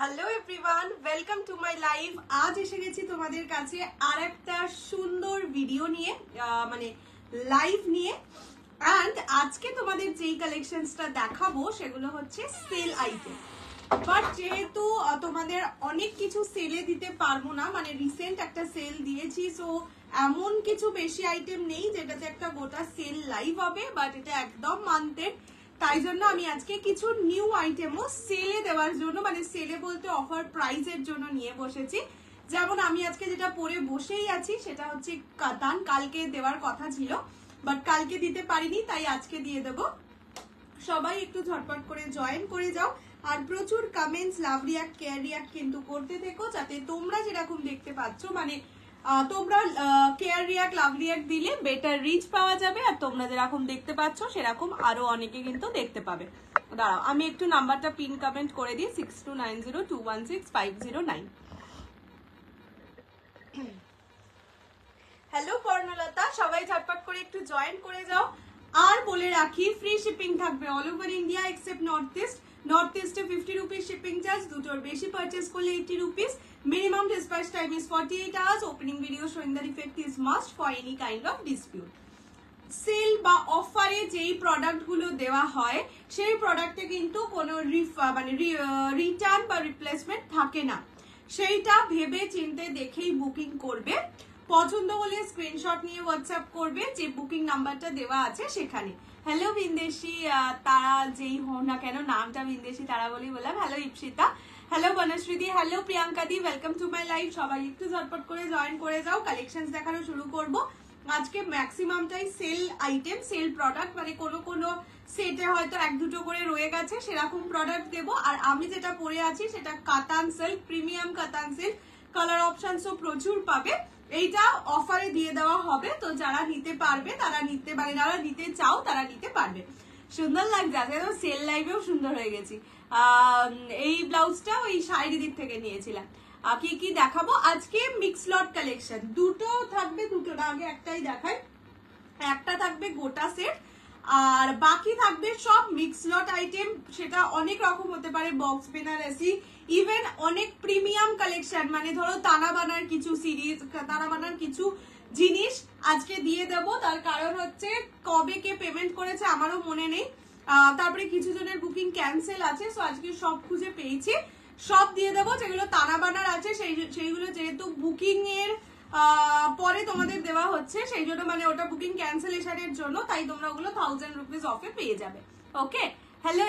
Hello everyone, welcome to my live. আজ এসে গেছি তোমাদের কাছে আর একটা সুন্দর ভিডিও নিয়ে, মানে লাইভ নিয়ে। অ্যান্ড আজকে তোমাদের যেই কালেকশনসটা দেখাবো সেগুলো হচ্ছে সেল আইটেম। বাট যেহেতু তোমাদের অনেক কিছু সেলে দিতে পারবো না, মানে রিসেন্ট একটা সেল দিয়েছি, সো এমন কিছু বেশি আইটেম নেই যেটাতে একটা গোটা সেল লাইভ হবে, বাট এটা একদম মান্থের। তাই জন্য আমি আজকে কিছু নিউ আইটেমও সেলে দেওয়ার জন্য, মানে সেলে বলতে অফার প্রাইসের জন্য নিয়ে বসেছি। যেমন আমি আজকে যেটা পরে বসেই আছি সেটা হচ্ছে কাতান, কালকে দেওয়ার কথা ছিল বাট কালকে দিতে পারিনি, তাই আজকে দিয়ে দেবো। সবাই একটু ঝটপট করে জয়েন করে যাও আর প্রচুর comments, love react, care react কিন্তু করতে থেকো, যাতে তোমরা যেরকম দেখতে পাচ্ছ, মানে তোমরা কেয়ার রিয়াক্ট, লাভ রিয়াক্ট দিলে বেটার রিচ পাওয়া যাবে, আর তোমরা যেরকম দেখতে পাচ্ছ সেরকম আরো অনেকে কিন্তু দেখতে পাবে। দাঁড়াও আমি একটু নাম্বারটা পিন কমেন্ট করে দিই, 6290216509। হ্যালো পর্ণলতা, সবাই ঝটপট করে একটু জয়েন করে যাও। আর বলে রাখি, ফ্রি শিপিং থাকবে all over India except north east. North ইস্টে 50 রুপিস শিপিং চার্জ, দুটোর বেশি পারচেস করলে 80 rupees. Minimum dispatch time is 48 hours. Opening video showing the defect is must for any kind of dispute. Sale বা অফারে যেই product গুলো দেওয়া হয় সেই প্রোডাক্টে কিন্তু কোনো মানে রিটার্ন বা রিপ্লেসমেন্ট থাকে না। সেইটা ভেবে চিন্তে দেখেই বুকিং করবে। পছন্দ হলে স্ক্রিনশট নিয়ে হোয়াটসঅ্যাপ করবে, যে বুকিং নাম্বারটা দেওয়া আছে সেখানে। হ্যালো বিন্দেশি, তারা যেই হোক না কেন, নামটা বিন্দেশি তারা বলেই বললাম। Hello Ipsita, hello Banashreedi, hello Priyanka di, welcome to my live. সবাই একটু ঝটপট করে জয়েন করে যাও, কালেকশনস দেখানো শুরু করব। আজকে ম্যাক্সিমামটাই সেল আইটেম, সেল প্রোডাক্ট, মানে কোনো সেটে হয়তো এক দুটো করে রয়ে গেছে সেরকম প্রোডাক্ট দেবো। আর আমি যেটা পরে আছি সেটা কাতান সিল্ক, প্রিমিয়াম কাতান সিল্ক। কালার অপশনসও প্রচুর পাবে। এইটা অফারে দিয়ে দেওয়া হবে, তো যারা নিতে পারবে তারা নিতে, মানে যারা নিতে চাও তারা নিতে পারবে। সুন্দর লাগছে, আজকে তো সেল লাইভেও সুন্দর হয়ে গেছি। এই ব্লাউজটা ওই শাড়ি দিক থেকে নিয়েছিলাম। কি কি দেখাবো আজকে? মিক্স লট কালেকশন, দুটো থাকবে, দুটো না আগে একটাই দেখাই। একটা থাকবে গোটা সেট আর বাকি থাকবে সব মিক্স লট আইটেম। সেটা অনেক রকম হতে পারে, বক্স বেনারসি, ইভেন অনেক প্রিমিয়াম কালেকশন, মানে ধরো তানা বানার কিছু সিরিজ, তানা বানার কিছু জিনিস আজকে দিয়ে দেব। তার কারণ হচ্ছে কবে কে পেমেন্ট করেছে আমারও মনে নেই, তারপরে কিছু জনের বুকিং ক্যান্সেল আছে, সো আজকে সব খুঁজে পেয়েছি, সব দিয়ে দেবো। যেগুলো তানা বানার আছে সেইগুলো যেহেতু বুকিং এর পরে তোমাদের দেওয়া হচ্ছে, সেই জন্য মানে ওটা বুকিং ক্যান্সেলেশনের জন্য, তাই তোমরা ওগুলো 1000 রুপিস অফে পেয়ে যাবে। Okay, hello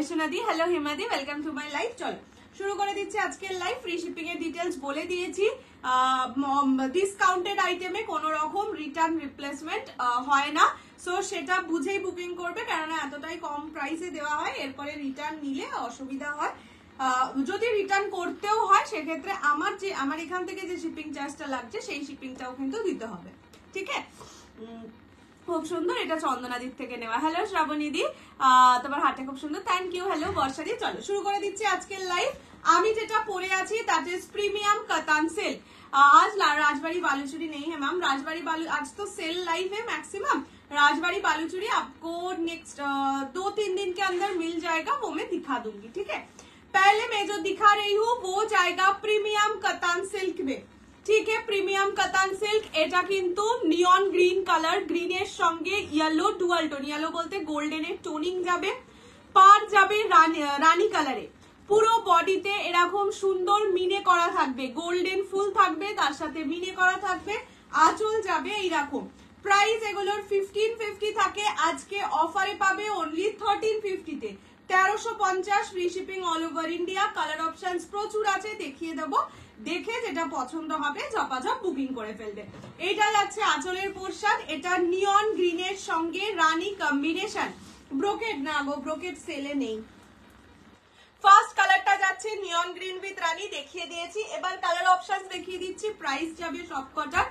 Eshnadi, hello Himadi, welcome to my live. চলো শুরু করে দিচ্ছি আজকের লাইভ। ফ্রি শিপিং এর ডিটেলস বলে দিয়েছি। ডিসকাউন্টেড আইটেমে কোনো রকম রিটার্ন রিপ্লেসমেন্ট হয় না, সো সেটা বুঝেই বুকিং করবে, কেননা এতটাই কম প্রাইসে দেওয়া হয়, এরপরে রিটার্ন নিলে অসুবিধা হয়। যদি রিটার্ন করতেও হয় সেক্ষেত্রে আমার এখান থেকে যে শিপিং চার্জটা লাগছে সেই শিপিংটাও কিন্তু দিতে হবে। ঠিক আছে, খুব সুন্দর, এটা চন্দনাদির থেকে নেওয়া। হ্যালো শ্রাবণীদি, তোমার হাতে খুব সুন্দর, থ্যাংক ইউ। হ্যালো বর্ষাদি, চলো শুরু করে দিচ্ছি আজকের লাইভ। আমি যেটা পরে আছি দ্যাট ইজ প্রিমিয়াম কাতান সেল। आज राजबाड़ी बालूचुरी नहीं है मैम, राजबाड़ी बालू आज तो सेल लाइव है मैक्सिमम। राजबाड़ी बालूचुरी आपको नेक्स्ट 2-3 दिन के अंदर मिल जाएगा, वो मैं दिखा दूंगी। ठीक है, पहले मैं जो दिखा रही हूँ वो जाएगा प्रीमियम कतान सिल्क में। ठीक है, प्रीमियम कतान सिल्क, এটা কিন্তু নিয়ন গ্রিন কালার, গ্রিনের সঙ্গে ইয়েলো, ডুয়াল টোন, ইয়েলো বলতে গোল্ডেনের টোনিং যাবে, পার যাবে রানী কালারে। পুরো বডিতে এরকম সুন্দর মিনে করা থাকবে, গোল্ডেন ফুল থাকবে, তার সাথে মিনে করা থাকবে, আঁচল যাবে এইরকম। প্রাইস এগুলোর 1550 থাকে, আজকে অফারে পাবে অনলি 1350-তে, 1350 free shipping all over India. Colour options প্রচুর আছে, দেখিয়ে দেবো, দেখে যেটা পছন্দ হবে ঝপাঝপ বুকিং করে ফেলবে। এটা যাচ্ছে আঁচলের পোর্শন, এটা নিয়ন গ্রিনের সঙ্গে রানী কম্বিনেশন। ব্রোকেড না গো, ব্রোকেড সেলে নেই। ফার্স্ট কালারটা যাচ্ছে নিয়ন গ্রিন উইথ রানী, দেখিয়ে দিয়েছি। এবার কালার অপশনস দেখিয়ে দিচ্ছি, প্রাইস যাবে সবকটা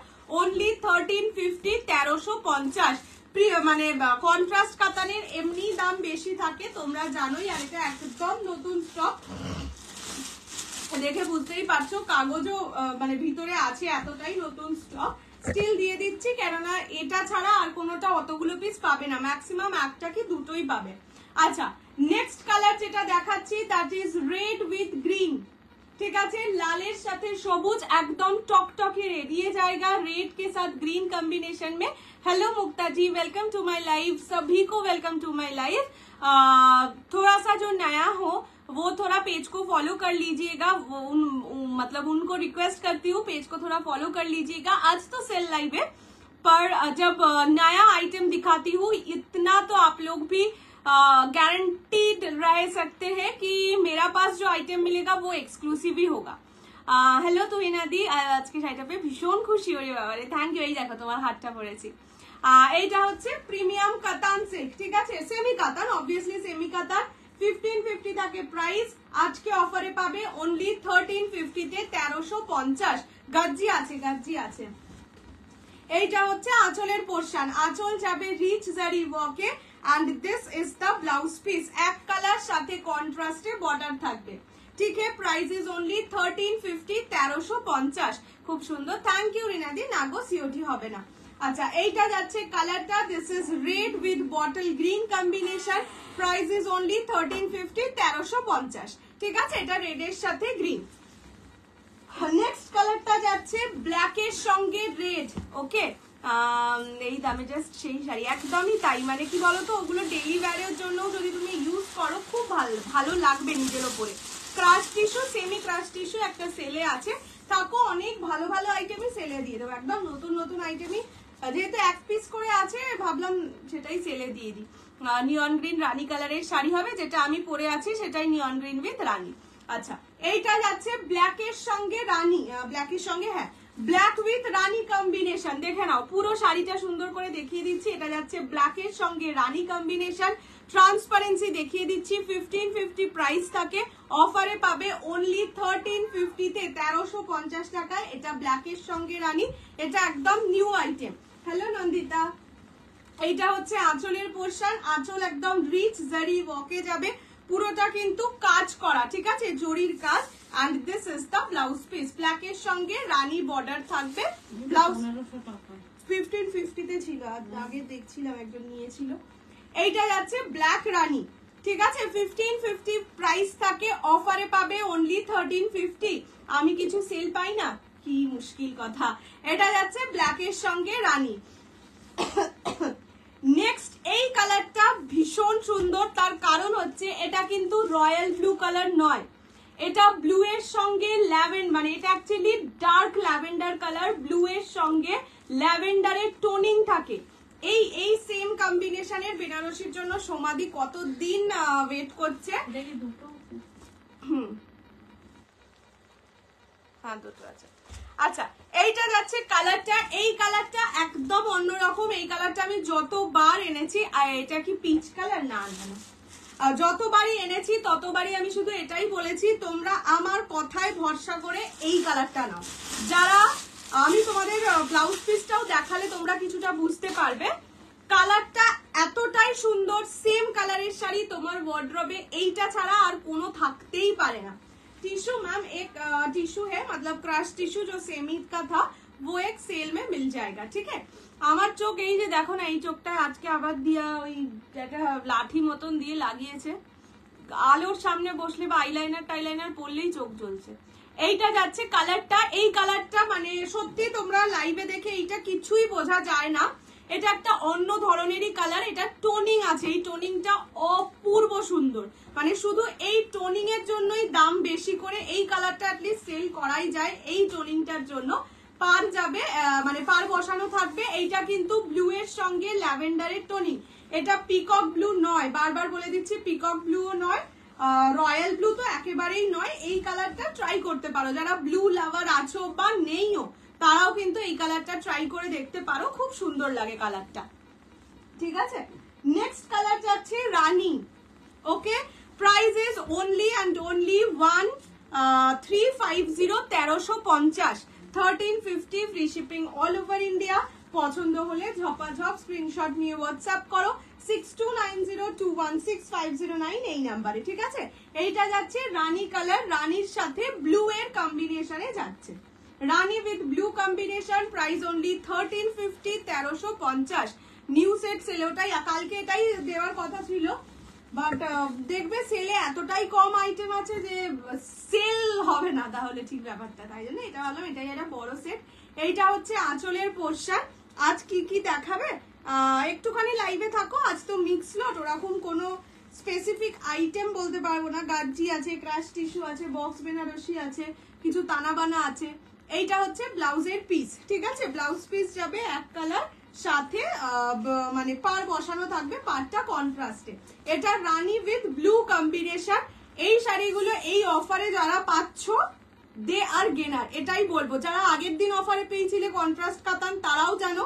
অনলি 1350, 1350। মানে কন্ট্রাস্ট কাতানের এমনি দাম বেশি থাকে তোমরা জানোই, আর এটা একদম নতুন স্টক, দেখে বুঝতেই পারছো কাগজও মানে ভিতরে আছে, এতটাই নতুন স্টক। স্টিল দিয়ে দিচ্ছি, কেননা এটা ছাড়া আর কোনোটা অতগুলো পিস পাবে না, ম্যাক্সিমাম একটা কি দুটোই পাবে। আচ্ছা, নেক্সট কালার যেটা দেখাচ্ছি that is red with green, ठीक है, लालेर साथे सबुज एकदम टकटके रेड, ये जाएगा रेड के साथ ग्रीन कॉम्बिनेशन में। Hello Mukta ji, welcome to my live, सभी को वेलकम टू माय लाइव। थोड़ा सा जो नया हो वो थोड़ा पेज को फॉलो कर लीजिएगा, मतलब उनको रिक्वेस्ट करती हूँ पेज को थोड़ा फॉलो कर लीजिएगा। आज तो सेल लाइव है, पर जब नया आइटम दिखाती हूँ इतना तो आप लोग भी गारंटीड रह सकते हैं कि मेरा पास जो आइटम मिलेगा वो एक्सक्लूसिव ही होगा। हेलो तुहिना दी, आज के শাড়িটা পেয়ে ভীষণ খুশি ওরে বাবারে, থ্যাংক ইউ। এই দেখো তোমার হাতটা পরেছি। এইটা হচ্ছে প্রিমিয়াম কাতান সিল্ক, ঠিক আছে, সেমি কাতান, অবভিয়াসলি সেমি কাতান। 1550 থাকে প্রাইস, আজকে অফারে পাবে অনলি 1350 তে 1350। গাজ্জি আছে, গাজ্জি আছে। এইটা হচ্ছে আঁচলের পোরশন, আঁচল যাবে রিচ জারি ওয়ার্কে and this is the blouse piece, এক কালার সাথে কন্ট্রাস্টে বর্ডার থাকবে, ঠিক है। Price is only 1350, 1350। খুব সুন্দর, থ্যাংক ইউ রিনাদি। নাগো সিওটি হবে না। আচ্ছা, এইটা যাচ্ছে কালারটা, this is red with bottle green combination, price is only 1350, 1350, ঠিক আছে। এটা রেডের সাথে গ্রিন। নেক্সট কালারটা যাচ্ছে ব্ল্যাকের সঙ্গে রেড, ওকে। এই দামে জাস্ট সেই শাড়ি, একদমই তাই, মানে কি বলতো, ওগুলো ডেইলি ওয়্যারের জন্য যদি তুমি ইউজ করো খুব ভালো লাগবে নিজের ওপরে। Crush tissue, semi crush tissue একটা সেলে আছে, থাকো অনেক ভালো ভালো আইটেমই সেলে দিয়ে দেবো, একদম নতুন নতুন আইটেমই, যেহেতু এক পিস করে আছে ভাবলাম সেটাই সেলে দিয়ে দিই। নিয়ন গ্রিন রানী কালারের শাড়ি হবে, যেটা আমি পরে আছি সেটাই নিয়ন গ্রিন উইথ রানী। আচ্ছা, এইটা যাচ্ছে ব্ল্যাকের সঙ্গে রানী, ব্ল্যাকের সঙ্গে, হ্যাঁ, ব্ল্যাক উইথ রানী কম্বিনেশন। দেখে নাও, পুরো শাড়িটা সুন্দর করে দেখিয়ে দিচ্ছি। এটা যাচ্ছে ব্ল্যাকের সঙ্গে রানী কম্বিনেশন, ট্রান্সপারেন্সি দেখিয়ে দিচ্ছি। 1550 প্রাইস থাকে, অফারে পাবে অনলি 1350 তে 1350 টাকায়। এটা ব্ল্যাকের সঙ্গে রানী, এটা একদম নিউ আইটেম। হ্যালো নন্দিতা। এইটা হচ্ছে আঁচলের পোরশন, আঁচল একদম রিচ জারি ওয়ার্কে যাবে, পুরোটা কিন্তু কাজ করা, ঠিক আছে, জরির কাজ। and this is the blouse piece, black এর সঙ্গে রানী বর্ডার থাকবে। ব্লাউজ 1550 তে ছিল, আগে দেখছিলাম একজন নিয়েছিল। এইটা যাচ্ছে ব্ল্যাক রানী, ঠিক আছে, 1550 প্রাইস থাকে, অফারে পাবে অনলি 1350। আমি কিছু সেল পাই না, কি মুশকিল কথা। এটা যাচ্ছে ব্ল্যাক এর সঙ্গে রানী। নেক্সট এই কালারটা ভীষণ সুন্দর, তার কারণ হচ্ছে এটা কিন্তু রয়্যাল ব্লু কালার নয়, এটা ব্লু এর সঙ্গে ল্যাভেন্ডার, মানে এটা actually dark lavender colour, blue এর সঙ্গে ল্যাভেন্ডারের টোনিং থাকে। এই সেম কম্বিনেশনের বেনারসির জন্য সমাধি কতদিন ওয়েট করছে। হ্যাঁ, দুটো আছে। আচ্ছা, এইটা যাচ্ছে কালারটা, এই কালারটা একদম অন্যরকম। এই কালারটা আমি যতবার এনেছি, আর এটা কি পিচ কালার, না না না, যতবারই এনেছি ততবারই আমি শুধু এটাই বলেছি, তোমরা আমার কথায় ভরসা করে এই কালারটা নাও। যারা, আমি তোমাদের ব্লাউজ পিসটাও দেখালে তোমরা কিছুটা বুঝতে পারবে। কালারটা এতটাই সুন্দর, সেম কালারের শাড়ি তোমার ওয়ার্ড্রবে এইটা ছাড়া আর কোনো থাকতেই পারে না। टिश्यू मैम एक टिश्यू है, मतलब क्रश टिश्यू जो सेमी का था वो एक सेल में मिल जाएगा, ठीक है। আমার চোখ এই যে দেখো না, এই চোখটা আজকে আবার দিয়া ওই একটা লাঠি মতন দিয়ে লাগিয়েছে, আলোর সামনে বসলে বা আইলাইনার টাইলাইনার পরলেই চোখ জ্বলছে। এইটা যাচ্ছে কালারটা, এই কালারটা মানে সত্যি তোমরা লাইভে দেখে এইটা কিছুই বোঝা যায় না, এটা একটা অন্য ধরনেরই কালার। এটা টোনিং আছে, এই টোনিংটা অপূর্ব সুন্দর, মানে শুধু এই টোনিং এর জন্যই দাম বেশি করে। এই কালারটা অ্যাটলিস্ট সেল করাই যায় এই টোনিংটার জন্য। পার যাবে, মানে পার বসানো থাকবে। এইটা কিন্তু ব্লু এর সঙ্গে ল্যাভেন্ডারের টোনিং, এটা পিকক ব্লু নয়, বারবার বলে দিচ্ছি, পিকক ব্লুও নয়, রয়্যাল ব্লু তো একেবারেই নয়। এই কালারটা ট্রাই করতে পারো, যারা ব্লু লাভার আছো বা নেইও তারাও কিন্তু এই কালারটা ট্রাই করে দেখতে পারো, খুব সুন্দর লাগে কালারটা, ঠিক আছে। নেক্সট কালার যাচ্ছে রানী, okay. Price is only and only 1350, 1350, 1350 free shipping all over India. পছন্দ হলে ঝপাঝপ স্ক্রিনশট নিয়ে হোয়াটসঅ্যাপ করো 6290216509 এই নাম্বারে, ঠিক আছে। এইটা যাচ্ছে রানী কালার, রানীর সাথে ব্লু এর কম্বিনেশনে যাচ্ছে, রানী with blue combination. Price only 1350, 1350। New set sale, ওটাই কালকে এটাই দেওয়ার কথা ছিল, বাট দেখবে সেলে এতটাই কম আইটেম আছে যে সেল হবে না তাহলে ঠিক ব্যাপারটা, তাই জন্য এটা ভাবলাম এটাই একটা বড় সেট। এইটা হচ্ছে আঁচলের পোর্শন। আজ কি কি দেখাবে একটুখানি লাইভে থাকো। আজ তো মিক্স লট, ওরকম কোনো স্পেসিফিক আইটেম বলতে পারবো না। গাজ্জি আছে, ক্রাশ টিস্যু আছে, বক্স বেনারসি আছে, কিছু তানাবানা আছে। এইটা হচ্ছে ব্লাউজের পিস, ঠিক আছে? ব্লাউজ পিস যাবে এক কালার, সাথে মানে পার বসানো থাকবে, পারটা কন্ট্রাস্টে। এটা রানী উইথ ব্লু কম্বিনেশন। এই শাড়িগুলো এই অফারে যারা পাচ্ছ দে আর গেনার, এটাই বলবো। যারা আগের দিন অফারে পেয়েছিলে কন্ট্রাস্ট কাতান তারাও জানো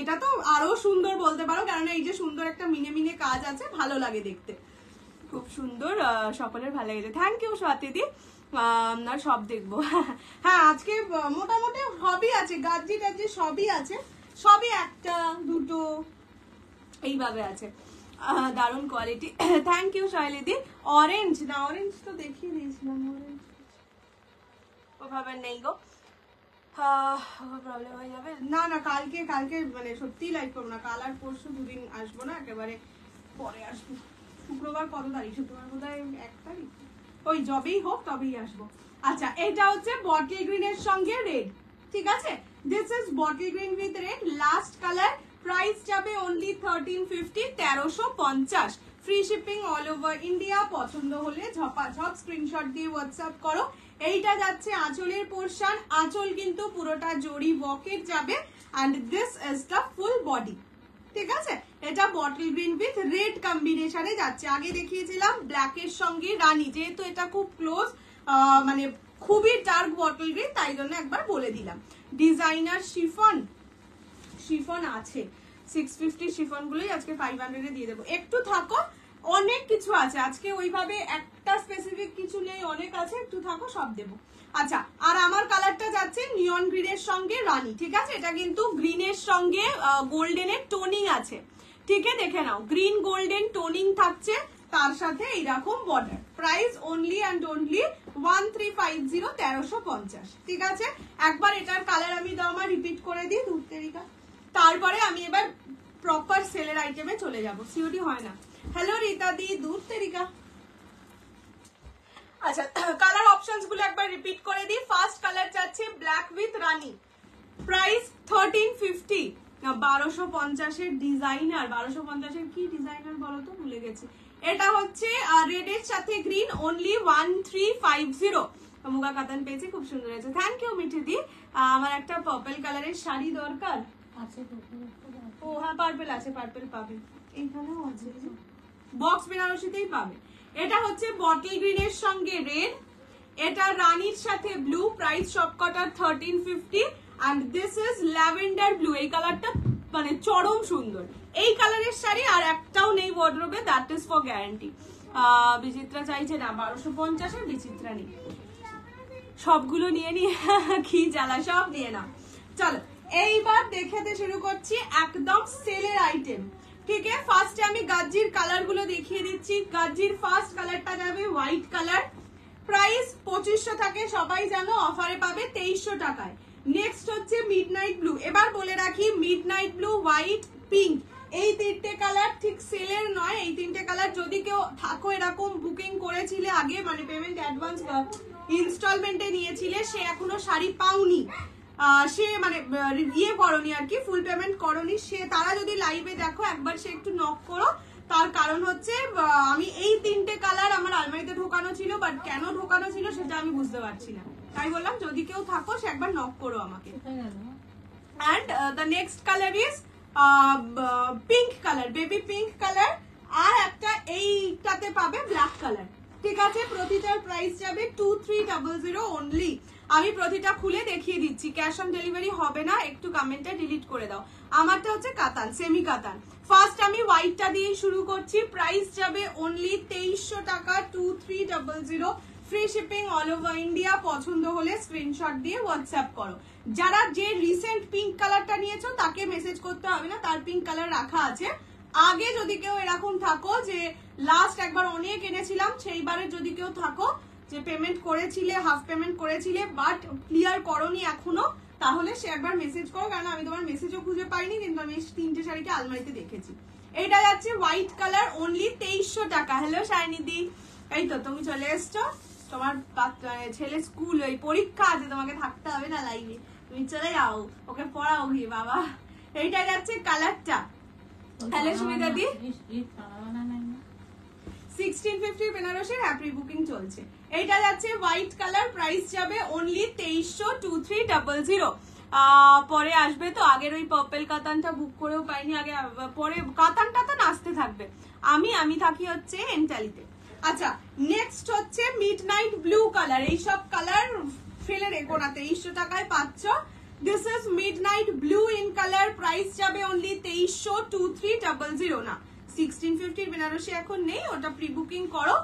এটা তো আরো সুন্দর বলতে পারো, কারণ এই যে সুন্দর একটা মিনে মিনে কাজ আছে, ভালো লাগে দেখতে, খুব সুন্দর। সকলের ভালো লেগেছে, থ্যাংক ইউ স্বাতিদি। আর সব দেখবো। হ্যাঁ আজকে মোটামুটি সবই আছে, গাজ্জি টাজ্জি সবই আছে, সবই একটা দুটো এইভাবে আছে। দারুণ কোয়ালিটি, থ্যাংক ইউ শৈলিদি। অরেঞ্জ না, অরেঞ্জ তো দেখিয়ে দিয়েছিলাম, অরেঞ্জ ওভাবে নেই গো, প্রবলেম হয়ে যাবে। না না কালকে মানে সত্যিই লাইভ করবো না, কাল আর পরশু দুদিন আসবো না, একেবারে পরে আসবো। শুক্রবার কত তারিখ? শুক্রবার বোধহয় 1 তারিখ, ওই যবেই হোক তবেই আসবো। আচ্ছা এটা হচ্ছে বটল গ্রিনের সঙ্গে রেড, ঠিক আছে? This is bottle green with red, last colour. Price যাবে only 1350, 1350। Free shipping all over India. পছন্দ হলে ঝপাঝপ স্ক্রিনশট দিয়ে হোয়াটসঅ্যাপ করো। এইটা যাচ্ছে আঁচলের পোর্শন, আঁচল কিন্তু পুরোটা জরি ওয়ার্কের যাবে, and this is the full body, ঠিক আছে? এটা বটল গ্রিন উইথ রেড কম্বিনেশনে যাচ্ছে। আগে দেখিয়েছিলাম ব্ল্যাক এর সঙ্গে রানী, যেহেতু এটা খুব ক্লোজ মানে খুবই ডার্ক বটল গ্রিন, তাই জন্য একবার বলে দিলাম। ডিজাইনার শিফন আছে 650, শিফন গুলোই আজকে 500 এ দিয়ে দেবো। একটু থাকো, অনেক কিছু আছে আজকে, ওইভাবে একটা স্পেসিফিক কিছু নেই, অনেক আছে, একটু থাকো সব দেবো। আচ্ছা আর আমার কালারটা যাচ্ছে নিয়ন গ্রিনের সঙ্গে রানী, ঠিক আছে? এটা কিন্তু গ্রিনের সঙ্গে গোল্ডেনের টোনিং আছে, ঠিক আছে? দেখে নাও, গ্রিন গোল্ডেন টোনিং থাকছে, তার সাথে এইরকম border. Price only and only 1350, 1350, ঠিক আছে? একবার এটার কালার আমি দাও আমার রিপিট করে দিই, দূর তেরিকা। তারপরে আমি এবার প্রপার সেলের আইটেমে চলে যাব, সিওডি হয় না। হ্যালো রীতা দি, দূর তেরিকা। আচ্ছা কালার অপশনস গুলো একবার রিপিট করে দিই। ফার্স্ট কালার যাচ্ছে ব্ল্যাক উইথ রানী, প্রাইস 1350, 1250 এর ডিজাইনার। 1250 এর কি ডিজাইনার বলো তো, ভুলে গেছি। এটা হচ্ছে রেড এর সাথে গ্রিন, অনলি 1350। মুগা কাতান পেয়েছি, খুব সুন্দর হয়েছে, থ্যাংক ইউ মিঠি দি। আমার একটা পার্পল কালারের শাড়ি দরকার আছে। ও হ্যাঁ পার্পল আছে, পার্পল পাবে, এইখানেও আছে, বক্স বেনারসিতেই পাবে। এটা হচ্ছে বটল গ্রিনের সঙ্গে রেড, এটা রানীর সাথে ব্লু, প্রাইস সবকটার 1350, and this is lavender blue. এই কালারটা মানে চরম সুন্দর, এই কালারের শাড়ি আর একটাও নেই ওয়ার্ডরোবে, দ্যাট ইজ ফর গ্যারান্টি। বিচিত্রা চাইছে না, 1250 এর বিচিত্রা নেই, সবগুলো নিয়ে নিয়ে কি জ্বালা, সব নিয়ে নাও। চলো এইবার দেখাতে শুরু করছি একদম সেলের আইটেম, ঠিক আছে? ফার্স্টে আমি গাজ্জির কালার গুলো দেখিয়ে দিচ্ছি। গাজ্জির ফার্স্ট কালারটা যাবে হোয়াইট কালার, প্রাইস 2500 থাকে, সবাই জানো, অফারে পাবে 2300 টাকায়। নেক্সট হচ্ছে মিডনাইট ব্লু। এবার বলে রাখি, মিডনাইট ব্লু, হোয়াইট, পিঙ্ক, এই তিনটে কালার ঠিক সেলের নয়। এই তিনটে কালার যদি কেউ থাকো এরকম বুকিং করেছিলে আগে, মানে পেমেন্ট অ্যাডভান্স ইনস্টলমেন্টে নিয়েছিলে, সে এখনো শাড়ি পাওনি, সে মানে ইয়ে করনি আর কি, ফুল পেমেন্ট করনি, সে তারা যদি লাইভে দেখো একবার, সে একটু নক করো। তার কারণ হচ্ছে আমি এই তিনটে কালার আমার আলমারিতে ঢোকানো ছিল, বাট কেন ঢোকানো ছিল সেটা আমি বুঝতে পারছি না, তাই বললাম যদি কেউ থাকো সে একবার নক করো আমাকে। And the next colour is pink colour, baby pink colour, আর একটা এইটাতে পাবে ব্ল্যাক কালার, ঠিক আছে? প্রতিটার প্রাইস যাবে 2300 অনলি। আমি প্রতিটা খুলে দেখিয়ে দিচ্ছি, ক্যাশ অন ডেলিভারি হবে না, একটু কমেন্টটা ডিলিট করে দাও। আমারটা হচ্ছে কাতান, সেমি কাতান। ফার্স্ট আমি হোয়াইটটা দিয়ে শুরু করছি, প্রাইস যাবে অনলি 2300 টাকা, 2300। Free shipping all over India. পছন্দ হলে স্ক্রিনশট দিয়ে হোয়াটসঅ্যাপ করো। যারা যে রিসেন্ট পিঙ্ক কালারটা নিয়েছো তাকে মেসেজ করতে হবে না, তার পিঙ্ক কালার রাখা আছে। আগে যদি কেউ এরকম থাকো যে লাস্ট একবার অনেক এনেছিলাম, সেইবারে যদি কেউ থাকো যে পেমেন্ট করেছিলে, হাফ পেমেন্ট করেছিলে বাট ক্লিয়ার করোনি এখনো, তাহলে সে একবার মেসেজ করো, কারণ আমি তোমার মেসেজও খুঁজে পাইনি, কিন্তু আমি তিনটে শাড়িকে আলমারিতে দেখেছি। এটা যাচ্ছে হোয়াইট কালার, অনলি 2300 টাকা। হ্যালো শাইনিদি, এই তো তুমি চলে এসছো, তোমার ছেলে স্কুল ওই পরীক্ষা আছে, তোমাকে থাকতে হবে না লাইভে, তুমি চলে যাও, ওকে পড়াও গিয়ে বাবা। এইটা যাচ্ছে কালারটা। হ্যালো সুমিতা দি, 1650 বেনারসির হ্যাপি বুকিং চলছে। এইটা যাচ্ছে হোয়াইট কালার, প্রাইস যাবে অনলি 2300, 2300। পরে আসবে তো, আগের ওই পার্পল কাতানটা বুক করেও পাইনি, আগে পরে কাতানটা তো নাচতে থাকবে। আমি থাকি হচ্ছে এন্টালিতে। আচ্ছা, নেক্সট হচ্ছে মিডনাইট ব্লু কালার। এইসব কালার ফেলে রেখো না, 2300 টাকায় পাচ্ছ। This is midnight blue in colour, price যাবে অনলি 2300, 2300 না। 1650 বেনারসি এখন নেই, ওটা প্রি বুকিং করো,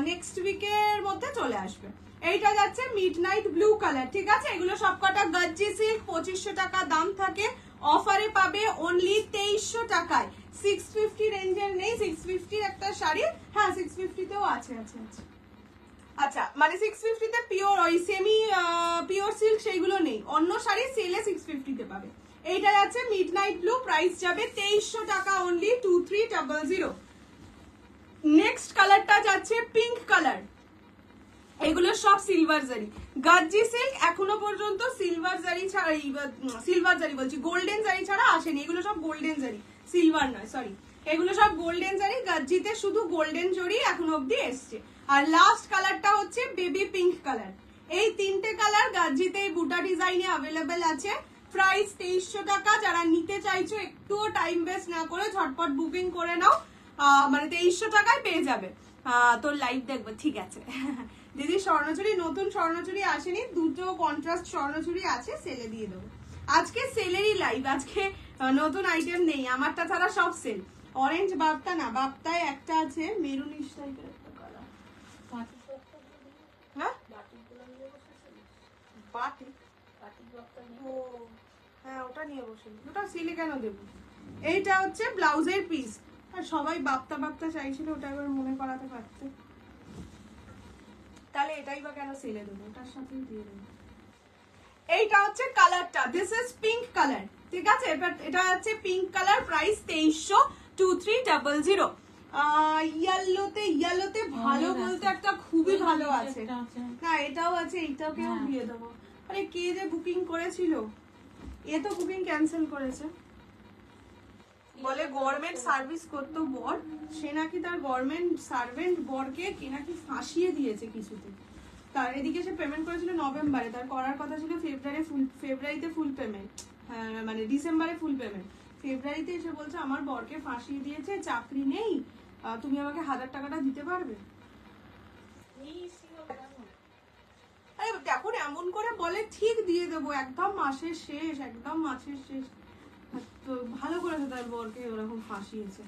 নেক্সট উইকের মধ্যে চলে আসবে। এইটা যাচ্ছে মিডনাইট ব্লু কালার, ঠিক আছে। এগুলো সবকটা গজ্জি সিল্ক, 2500 টাকা দাম থাকে, অফারে পাবে অনলি 2300 টাকায়। 650 রেঞ্জের নেই, 650 একটা শাড়ি, হ্যাঁ 650 তেও আছে। আচ্ছা, মানে 650 তে পিওর ওই সেমি পিওর সিল্ক সেইগুলো নেই, অন্য শাড়ি সেলে 650 তে পাবে। এইটা যাচ্ছে মিডনাইট ব্লু, প্রাইস যাবে 2300 টাকা অনলি, 2300। নেক্সট কালারটা যাচ্ছে পিঙ্ক কালার। এগুলো সব সিলভার জারি, গাজ্জি সিল্ক এখনো পর্যন্ত সিলভার জারি ছাড়া, সিলভার জারি বলছি, গোল্ডেন জারি ছাড়া আসেনি। এগুলো সব গোল্ডেন জারি, সিলভার নয়, সরি, এগুলো সব গোল্ডেন জারি। গাজ্জিতে শুধু গোল্ডেন জরি এখনো অব্দি এসছে। আর লাস্ট কালারটা হচ্ছে বেবি পিঙ্ক কালার। এই তিনটে কালার গাজ্জিতে এই বুটা ডিজাইনে অ্যাভেলেবেল আছে, প্রাইস 2300 টাকা। যারা নিতে চাইছো একটুও টাইম ওয়েস্ট না করে ঝটপট বুকিং করে নাও, মানে 2300 টাকায় পেয়ে যাবে। তোর লাইভ দেখবো, ঠিক আছে। দিদি স্বর্ণচুরি, নতুন স্বর্ণচুরি আসেনি, দুটো কন্ট্রাস্ট স্বর্ণচুরি আছে, সেলে দিয়ে দেবো। আজকে সেলেরই লাইভ, আজকে নতুন আইটেম নেই, আমারটা ছাড়া সব সেল। অরেঞ্জ বাপ্তা না, বাপ্তায় একটা আছে মেরুনিশ টাইপের একটা কালার। হ্যাঁ বাটি, ও হ্যাঁ ওটা নিয়ে বসে, ওটা সিলে কেন দেবো। এইটা হচ্ছে ব্লাউজের পিস, আর সবাই বাপ্তা চাইছিল, ওটা এবার মনে করাতে পারতে, তাহলে এটাই বা কেন সেলে দেবো, ওটার সাথেই দিয়ে দেবো। এইটা হচ্ছে কালারটা, দিস ইজ পিঙ্ক কালার, ঠিক আছে। এবার এটা হচ্ছে পিঙ্ক কালার, প্রাইস 2300, 2300। ইয়েলোতে ভালো বলতে একটা খুবই ভালো আছে না, এটাও আছে, এইটাকেও দিয়ে দেবো। আরে কে যে বুকিং করেছিল, এ তো বুকিং ক্যান্সেল করেছে, বলে গভর্নমেন্ট সার্ভিস করতো বর, সে নাকি তার গভর্নমেন্ট সার্ভেন্ট বরকে কে নাকি ফাঁসিয়ে দিয়েছে কিছুতে। তার এদিকে সে পেমেন্ট করেছিল নভেম্বরে, তার করার কথা ছিল ফেব্রুয়ারিতে ফুল পেমেন্ট, মানে ডিসেম্বরে ফুল পেমেন্ট। ফেব্রুয়ারিতে এসে বলছে আমার বরকে ফাঁসিয়ে দিয়েছে, চাকরি নেই, তুমি আমাকে 1000 টাকাটা দিতে পারবে। আরে দেখুন এমন করে বলে, ঠিক দিয়ে দেবো, একদম মাসের শেষ, ভালো করেছে তার বরকে ওরকম ফাঁসিয়েছে।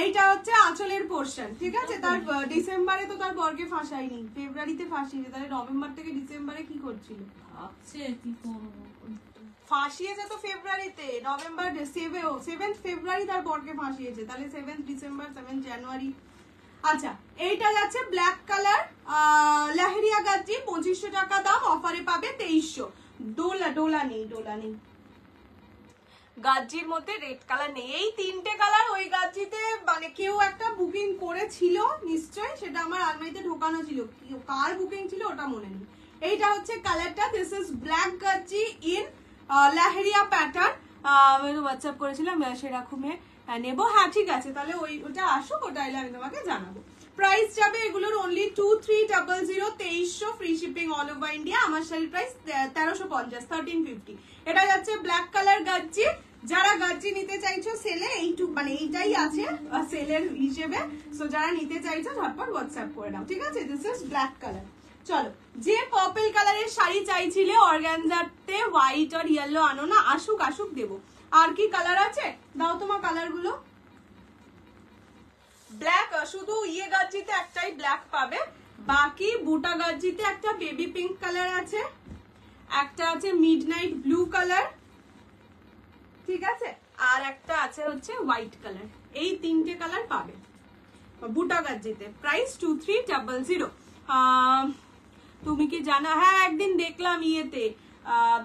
এইটা হচ্ছে আঁচলের পোর্শন, ঠিক আছে। তার ডিসেম্বরে তো তার বরকে ফাঁসায়নি, ফেব্রুয়ারিতে ফাঁসিয়েছে, তাহলে নভেম্বর থেকে ডিসেম্বরে কি করছিল, ফাঁসিয়েছে তো ফেব্রুয়ারিতে, নভেম্বর 7 ফেব্রুয়ারি তার বরকে ফাঁসিয়েছে, তাহলে 7 ডিসেম্বর 7 জানুয়ারি। আচ্ছা, এইটা যাচ্ছে ব্ল্যাক কালার, লাহেরিয়া গাজ্জি, 2500 টাকা দাম, অফারে পাবে 2300। ডোলা নেই, গাজ্জির মধ্যে রেড কালার নেই। এই তিনটে কালার ওই গাজ্জিতে মানে কেউ একটা বুকিং করেছিল নিশ্চয়, সেটা আমার আলমারিতে ঢোকানো ছিল, কার বুকিং ছিল ওটা মনে নেই। এইটা হচ্ছে কালারটা, দিস ইজ ব্ল্যাক গাজ্জি ইন লাহেরিয়া প্যাটার্ন। আমি হোয়াটসঅ্যাপ করেছিলাম, সেরকমে নেবো, হ্যাঁ ঠিক আছে, তাহলে ওটা আসুক, ওটা এলে আমি তোমাকে জানাবো। প্রাইস যাবে এগুলোর only 2300, 2300, free shipping all over India. আমার শাড়ির প্রাইস 1350, 1350। এটা যাচ্ছে ব্ল্যাক কালার গাজ্জি, যারা গাজ্জি নিতে চাইছো সেলে মানে এইটাই আছে সেলের হিসেবে, সো যারা নিতে চাইছো ঝটপট হোয়াটসঅ্যাপ করে নাও, ঠিক আছে। This is black colour. চলো, যে পার্পল কালারের শাড়ি চাইছিলে অর্গানজাতে হোয়াইট আর ইয়েলো আনো না, আসুক দেবো। আর কি কালার আছে দাও তোমার কালার গুলো। ব্ল্যাক শুধু ইয়ে গাজ্জিতে একটাই ব্ল্যাক পাবে, বাকি বুটা গাজ্জিতে একটা বেবি পিঙ্ক কালার আছে, একটা আছে মিডনাইট ব্লু কালার, ঠিক আছে, আর একটা আছে হচ্ছে হোয়াইট কালার। এই তিনটে কালার পাবে বুটা গাজ্জিতে, প্রাইস 2300। তুমি কি জানো, হ্যাঁ একদিন দেখলাম ইয়েতে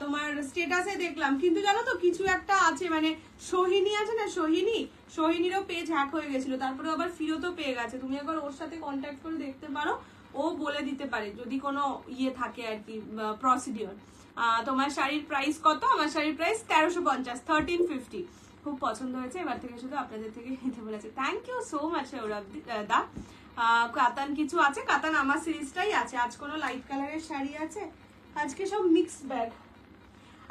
তোমার স্টেটাসে দেখলাম, কিন্তু জানো তো কিছু একটা আছে, মানে সোহিনী আছে না, সোহিনীরও পেজ হ্যাক হয়ে গেছিল, তারপরে আবার ফিরতও পেয়ে গেছে। তুমি একবার ওর সাথে কন্ট্যাক্ট করে দেখতে পারো, ও বলে দিতে পারে যদি কোনো ইয়ে থাকে আর কি, প্রসিডিওর। তোমার শাড়ির প্রাইস কত? আমার শাড়ির প্রাইস 1350, 1350। খুব পছন্দ হয়েছে, এবার থেকে শুধু আপনাদের থেকে নিতে বলেছে। Thank you so much Sourav da. কাতান কিছু আছে, কাতান আমার সিরিজটাই আছে। আজ কোনো লাইট কালারের শাড়ি আছে? আজকে সব মিক্স ব্যাগ।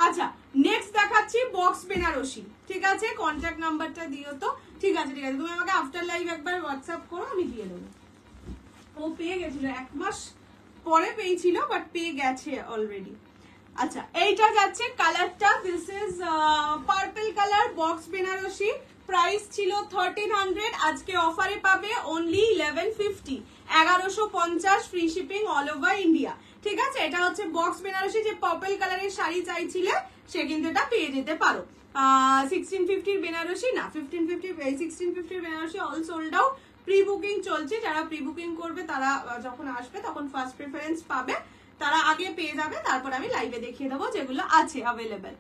আচ্ছা, নেক্সট দেখাচ্ছি বক্স বেনারসি। ঠিক আছে, কন্ট্যাক্ট নাম্বারটা দিও তো। ঠিক আছে, তুমি আমাকে আফটার লাইভ একবার হোয়াটসঅ্যাপ করো, আমি দিয়ে দেবো। ও পেয়ে গেছিল, 1 মাস পরে পেয়েছিল, বাট পেয়ে গেছে অলরেডি। আচ্ছা, এইটা যাচ্ছে কালারটা, this is purple colour, box Banarasi. Price ছিল 1300, আজকে অফারে পাবে only 1150, 1150 free shipping all over India. ঠিক আছে, এটা হচ্ছে বক্স বেনারসি। যে পার্পল কালারের শাড়ি চাইছিলে সে কিন্তু এটা পেয়ে যেতে পারো। 1650 বেনারসি না, 1650 Banarasi all sold out. Pre booking চলছে, যারা প্রি বুকিং করবে তারা যখন আসবে তখন ফার্স্ট প্রেফারেন্স পাবে, তারা আগে পেয়ে যাবে, তারপর আমি লাইভে দেখিয়ে দেবো যেগুলো আছে অ্যাভেলেবেল।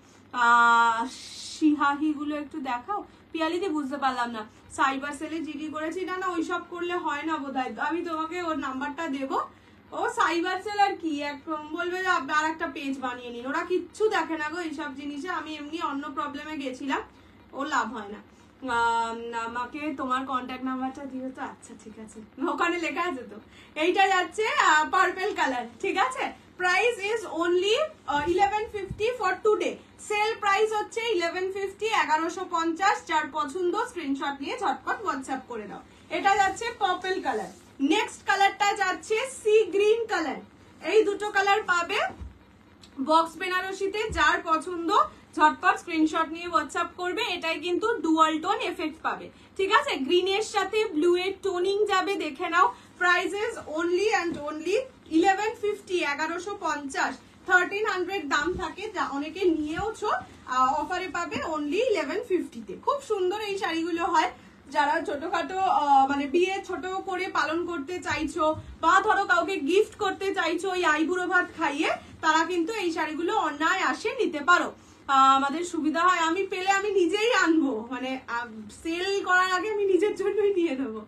সিহাহি গুলো একটু দেখাও। পিয়ালিদি বুঝতে পারলাম না, সাইবার সেলে জিডি করেছি না, ওইসব করলে হয় না বোধহয়। আমি তোমাকে ওর নাম্বারটা দেবো। ও সাইবার সেল আর কি, বলবে যে আর একটা পেজ বানিয়ে নিন, ওরা কিচ্ছু দেখে না গো এইসব জিনিসে। আমি এমনি অন্য প্রবলেমে গেছিলাম, ও লাভ হয় না। আমাকে তোমার কন্ট্যাক্ট নাম্বারটা দিও তো। আচ্ছা ঠিক আছে, ওখানে লেখা আছে তো। এইটা যাচ্ছে পার্পল কালার। ঠিক আছে, price is only 1150 for today. Sale price হচ্ছে 1150, 1150। যার পছন্দ স্ক্রিনশট নিয়ে ঝটপট হোয়াটসঅ্যাপ করে দাও। এটা যাচ্ছে পার্পল কালার। নেক্সট কালারটা যাচ্ছে সি গ্রিন কালার। এই দুটো কালার পাবে বক্স বেনারসিতে, যার পছন্দ ঝটপট স্ক্রিনশট নিয়ে হোয়াটসঅ্যাপ করবে। এটাই কিন্তু ডুয়াল টোন এফেক্ট পাবে। ঠিক আছে, গ্রিনের সাথে ব্লু এর টোনিং যাবে, দেখে নাও। Prices only and only 1150, 1150। 1300 দাম থাকে, যা অনেকে নিয়েওছো, অফারে পাবে অনলি 1150-তে। খুব সুন্দর এই শাড়িগুলো হয়। যারা ছোটখাটো মানে বিয়ে ছোট করে পালন করতে চাইছো, বা ধরো কাউকে গিফট করতে চাইছো ওই আইবুড়ো ভাত খাইয়ে, তারা কিন্তু এই শাড়িগুলো অন্যায় আসে নিতে পারো। আমাদের সুবিধা হয়, আমি পেলে আমি নিজেই আনবো, মানে সেল করার আগে আমি নিজের জন্যই নিয়ে নেবো।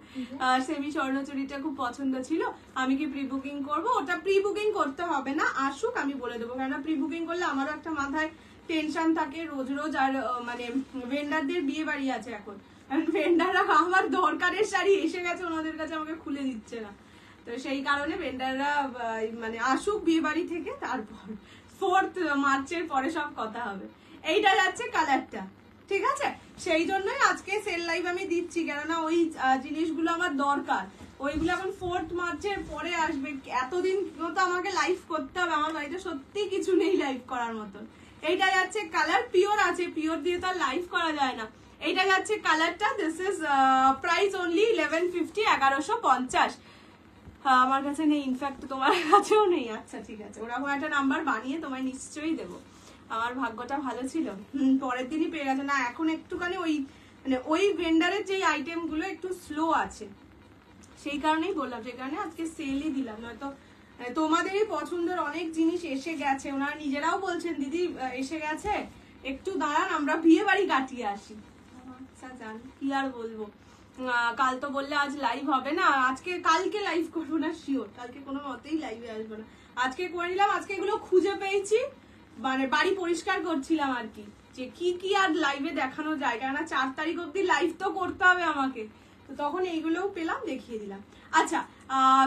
সেমি স্বর্ণচুরিটা খুব পছন্দ ছিল, আমি কি প্রি বুকিং করবো? ওটা প্রি বুকিং করতে হবে না, আসুক আমি বলে দেবো। কেননা প্রি বুকিং করলে আমারও একটা মাথায় টেনশন থাকে রোজ রোজ। আর মানে ভেন্ডারদের বিয়ে বাড়ি আছে এখন, ভেন্ডাররা আমার দরকারের শাড়ি এসে গেছে ওনাদের কাছে, আমাকে খুলে দিচ্ছে না। তো সেই কারণে ভেন্ডাররা মানে আসুক বিয়ে বাড়ি থেকে, তারপর 4 মার্চের পরে সব কথা হবে। এইটা যাচ্ছে কালারটা। ঠিক আছে, সেই জন্যই আজকে সেল লাইভ আমি দিচ্ছি, কেননা ওই জিনিসগুলো আমার দরকার। ওইগুলো এখন 4 মার্চের পরে আসবে। এতদিন তো আমাকে লাইভ করতে হবে, আমার বাড়িতে সত্যি কিছু নেই লাইভ করার মতন। এইটা যাচ্ছে কালার, পিওর আছে, পিওর দিয়ে তো আর লাইভ করা যায় না। এইটা যাচ্ছে কালারটা, দিস ইজ প্রাইস অনলি 1150, 1150। আমার কাছে নেই, ইনফ্যাক্ট তোমার কাছেও নেই। আচ্ছা ঠিক আছে, ওরকম একটা নাম্বার বানিয়ে তোমায় নিশ্চয়ই দেবো। আমার ভাগ্যটা ভালো ছিল, পরের দিনই পেয়ে গেছে। না এখন একটুখানি ওই মানে ওই ভেন্ডারের যে আইটেম গুলো একটু স্লো আছে, সেই কারণেই বললাম, সেই কারণে আজকে সেলই দিলাম। নয়তো তোমাদেরই পছন্দের অনেক জিনিস এসে গেছে, ওনারা নিজেরাও বলছেন দিদি এসে গেছে, একটু দাঁড়ান আমরা বিয়ে বাড়ি কাটিয়ে আসি। আচ্ছা জান, কি আর বলবো। কাল তো বললে আজ লাইভ হবে না, আজকে কালকে লাইভ করবো না শিওর, কালকে কোনো মতেই লাইভে আসবো না। আজকে করে নিলাম, আজকে এগুলো খুঁজে পেয়েছি, মানে বাড়ি পরিষ্কার করছিলাম আর কি, যে কি কি আর লাইভে দেখানো যায়, কেননা 4 তারিখ অব্দি লাইভ তো করতে হবে আমাকে। তো তখন এইগুলোও পেলাম, দেখিয়ে দিলাম। আচ্ছা,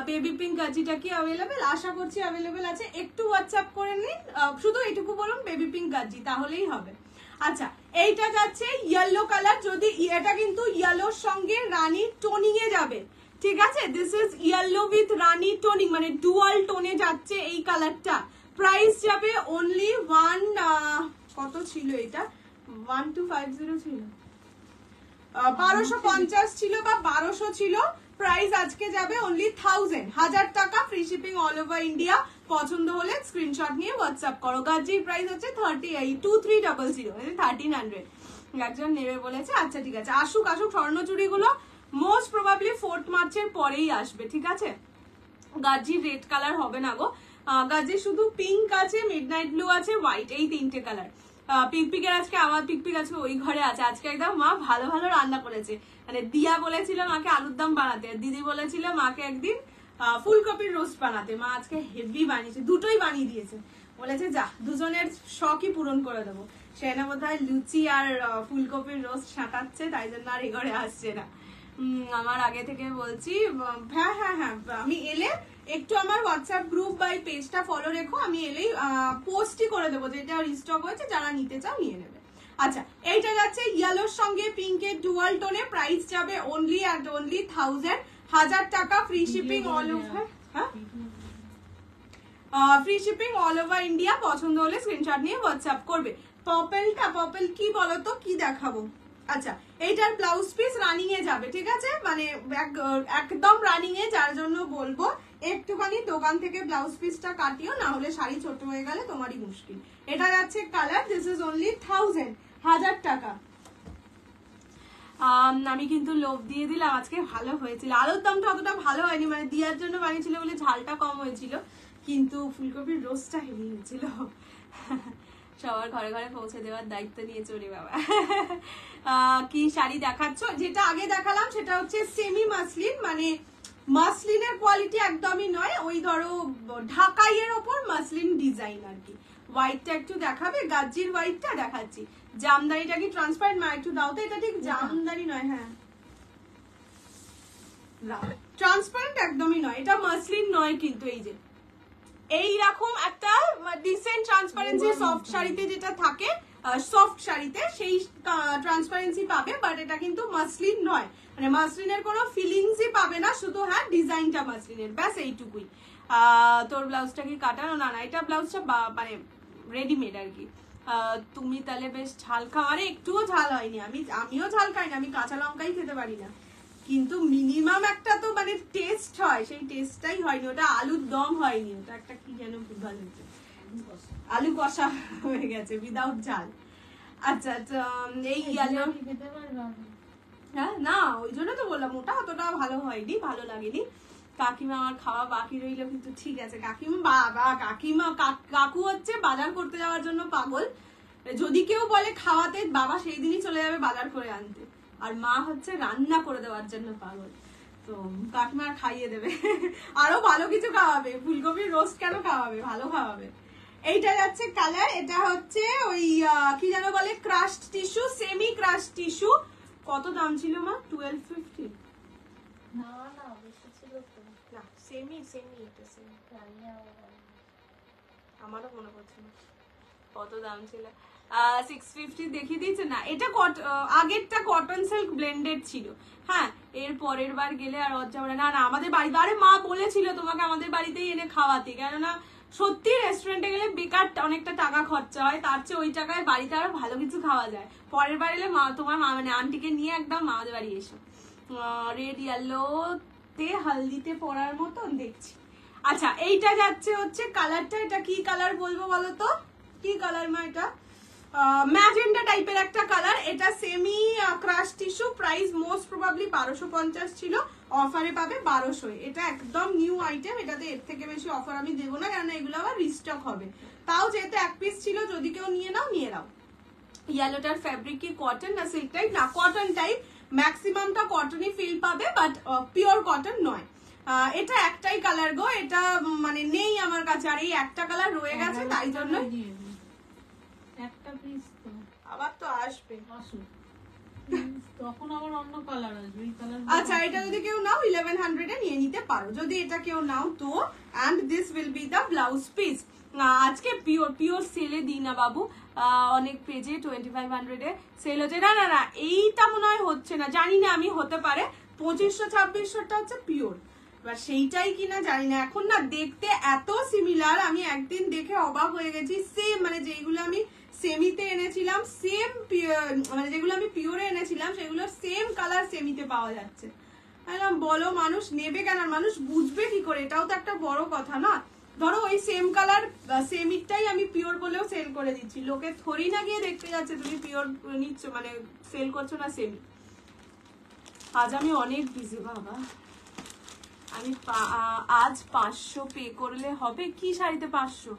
বেবি পিঙ্ক গাজিটা কি অ্যাভেলেবেল? আশা করছি অ্যাভেলেবেল আছে, একটু হোয়াটসঅ্যাপ করে নিন, শুধু এইটুকু বলুন বেবি পিঙ্ক গাজি, তাহলেই হবে। আচ্ছা, এইটা যাচ্ছে ইয়েলো কালার। যদি এটা কিন্তু ইয়েলোর সঙ্গে রানী টোনিং এ যাবে। ঠিক আছে, this is yellow with Rani toning, মানে ডুয়াল টোনে যাচ্ছে এই কালারটা। প্রাইস যাবে অনলি কত ছিল এটা, 1250 ছিল, 1250 ছিল বা 1200 ছিল। প্রাইস আজকে যাবে অনলি 1000 টাকা, free shipping all over India. পছন্দ হলে স্ক্রিনশট নিয়ে হোয়াটসঅ্যাপ করো। গাজির প্রাইস হচ্ছে 2300, 1300। একজন নেবে বলেছে। আচ্ছা ঠিক আছে, আসুক আসুক। স্বর্ণচুরি গুলো মোস্ট প্রবাবলি 4 মার্চের পরেই আসবে। ঠিক আছে, গাজির রেড কালার হবে না গো, গাজে শুধু পিঙ্ক আছে, মিডনাইট ব্লু আছে, হোয়াইট, এই 3টে কালার। পিকপিকের আজকে আমার পিকপিক আছে ওই ঘরে আছে। আজকে একদম মা ভালো ভালো রান্না করেছে, মানে দিয়া বলেছিল মাকে আলুর দম বানাতে, আর দিদি বলেছিল মাকে একদিন ফুলকপির রোস্ট বানাতে। মা আজকে হেভি বানিয়েছে, দুটোই বানিয়ে দিয়েছে। বলেছে যা দুজনের শখই পূরণ করে দেবো। সেনা বোধহয় লুচি আর ফুলকপির রোস্ট সাঁটাচ্ছে, তাই জন্য আর এই ঘরে আসছে না। আমার আগে থেকে বলছি, হ্যাঁ হ্যাঁ হ্যাঁ, আমি এলে একটু আমার হোয়াটসঅ্যাপ গ্রুপ বা পেজটা ফলো রেখো, আমি এলেই পোস্টই করে দেবো যেটা রিস্টক হয়েছে, যারা নিতে চাও নিয়ে নেবে। আচ্ছা, এইটা যাচ্ছে ইয়েলোর সঙ্গে পিঙ্কের ডুয়াল টোনে, প্রাইস যাবে অনলি অ্যান্ড অনলি 1000 টাকা, ফ্রি শিপিং অল ওভার। হ্যাঁ, free shipping all over India. পছন্দ হলে স্ক্রিনশট নিয়ে হোয়াটসঅ্যাপ করবে। পার্পল কি বলতো, কি দেখাবো? আচ্ছা, এইটার ব্লাউজ পিস রানিং এ যাবে, ঠিক আছে, মানে একদম রানিং এ, যার জন্য বলবো একটুখানি দোকান থেকে ব্লাউজ পিসটা কাটিও, না হলে শাড়ি ছোট হয়ে গেলে তোমারই মুশকিল। এটা যাচ্ছে কালার, দিস ইজ অনলি 1000 টাকা। আমি কিন্তু লোভ দিয়ে দিলাম, আজকে ভালো হয়েছিল। আলুর দমটা অতটা ভালো হয়নি, মানে দিয়ার জন্য বানিয়েছিল বলে ঝালটা কম হয়েছিল, কিন্তু ফুলকপির রোস্টটা হেভি হয়েছিল। সবার ঘরে ঘরে পৌঁছে দেওয়ার দায়িত্ব নিয়ে চলে বাবা। কি শাড়ি দেখাচ্ছ? যেটা আগে দেখালাম সেটা হচ্ছে সেমি মাসলিন, মানে মাসলিনের কোয়ালিটি একদমই নয়, ওই ধরো ঢাকাইয়ের ওপর মাসলিন ডিজাইন আর কি। হোয়াইটটা একটু দেখাবে? গাজ্জির হোয়াইটটা দেখাচ্ছি। জামদানিটা কি ট্রান্সপারেন্ট? মা একটু দাও তো, এটা ঠিক জামদানি নয়, হ্যাঁ ট্রান্সপারেন্ট একদমই নয়, এটা মাসলিন নয় কিন্তু। এই যে এইরকম একটা ডিসেন্ট ট্রান্সপারেন্সি সফট শাড়িতে যেটা থাকে, সফট শাড়িতে সেই ট্রান্সপারেন্সি পাবে, বাট এটা কিন্তু মাসলিন নয়, মানে মাসলিনের কোনো ফিলিংসই পাবে না, শুধু হ্যাঁ ডিজাইনটা মাসলিনের, ব্যাস এইটুকুই। তোর ব্লাউজটা কি কাটানো? না না, এটা ব্লাউজটা মানে রেডিমেড আর কি। তুমি তাহলে বেশ ঝাল খাও? আরে একটুও ঝাল হয়নি, আমিও ঝাল খাই না, আমি কাঁচা লঙ্কাই খেতে পারি না, কিন্তু মিনিমাম একটা তো মানে টেস্ট হয়, সেই টেস্টটাই হয়নি। ওটা আলুর দম হয়নি, ওটা একটা কি যেন ভুলভাল হয়েছে, আলু কষা হয়ে গেছে উইদাউট ঝাল। আচ্ছা, এই ইয়েলো, হ্যাঁ না ওই জন্য তো বললাম ওটা অতটা ভালো হয়নি, ভালো লাগেনি। কাকিমা আমার খাওয়া বাকি রইলো, কিন্তু ঠিক আছে। কাকু হচ্ছে বাজার করতে যাওয়ার জন্য পাগল। যদি কেউ বলে খাওয়াতে, বাবা সেই দিনই চলে যাবে বাজার করে আনতে, আর মা হচ্ছে রান্না করে দেওয়ার জন্য পাগল। তো কাকিমা খাইয়ে দেবে, আরো ভালো কিছু খাওয়াবে, ফুলকপির রোস্ট কেন খাওয়াবে, ভালো খাওয়াবে। এইটা যাচ্ছে কালার, এটা হচ্ছে ওই কি যেন বলে, crushed tissue, semi crushed tissue. কত দাম ছিল মা? 1250? না না বেশি ছিল তো, না সেমি এটা সেমি, আমারও মনে পড়ছে না কত দাম ছিল। 650 দেখিয়ে দিয়েছে না, এটা আগেরটা কটন সিল্ক ব্লেন্ডেড ছিল। হ্যাঁ, এর পরের বার গেলে আর যাবে না। না আমাদের বাড়িতে, আরে মা বলেছিল তোমাকে আমাদের বাড়িতেই এনে খাওয়াতে, কেননা সত্যি রেস্টুরেন্টে গেলে বেকার অনেকটা টাকা খরচা হয়, তার চেয়ে ওই টাকায় বাড়িতে আরো ভালো কিছু খাওয়া যায়। পরের বার এলে তোমার মা মানে আন্টিকে নিয়ে একদম আমাদের বাড়ি এসো। রেড ইয়েলোতে হালদিতে পরার মতন দেখছি। আচ্ছা, এইটা যাচ্ছে হচ্ছে কালারটা, এটা কি কালার বলবো বলো তো, কি কালার মা? এটা ম্যাজেন্ডা টাইপের একটা কালার। এটা semi crush tissue, price most probably 1250 ছিল, অফারে পাবে 1200। এটা একদম নিউ আইটেম, এটাতে এর থেকে বেশি অফার আমি দেবো না, কেননা এগুলো আবার রিস্টক হবে। তাও যেহেতু এক পিস ছিল, যদি কেউ নিয়ে নাও নিয়ে নাও। ইয়েলোটার ফ্যাব্রিক কি কটন না সিল্ক টাইপ? না কটন টাইপ, ম্যাক্সিমামটা কটনই ফিল পাবে, বাট পিওর কটন নয়। এটা একটাই কালার গো, এটা মানে নেই আমার কাছে, আর এই একটা কালার রয়ে গেছে, তাই জন্য একটা পিস তো আবার তো আসবে, তখন আবার অন্য কালার আসবে, এই কালার। আচ্ছা, এটা যদি কেউ নাও 1100 এ নিয়ে নিতে পারো, যদি এটা কেউ নাও তো। And this will be the blouse piece. আজকে পিওর সেলে দিই না বাবু, অনেক পেজে 2500 এ সেল হচ্ছে। না না না, এইটা মনে হয় হচ্ছে না, জানি না আমি, হতে পারে 2500-2600টা হচ্ছে পিওর, এবার সেইটাই কিনা জানি না। এখন না দেখতে এত সিমিলার, আমি একদিন দেখে অবাক হয়ে গেছি। সেম মানে যেগুলো আমি সেমিতে এনেছিলাম, সেম মানে যেগুলো আমি পিওরে এনেছিলাম, সেগুলো সেম কালার সেমিতে পাওয়া যাচ্ছে। বলো মানুষ নেবে কেন, মানুষ বুঝবে কি করে, এটাও তো একটা বড় কথা না। ধরো ওই সেম কালার সেমিটাই আমি পিওর বলেও সেল করে দিচ্ছি, লোকে থরি না গিয়ে দেখতে যাচ্ছে তুমি পিওর নিচ্ছ, মানে সেল করছো না সেমি। আজ আমি অনেক বিজি বাবা। আমি আজ 500 পে করলে হবে কি শাড়িতে 500?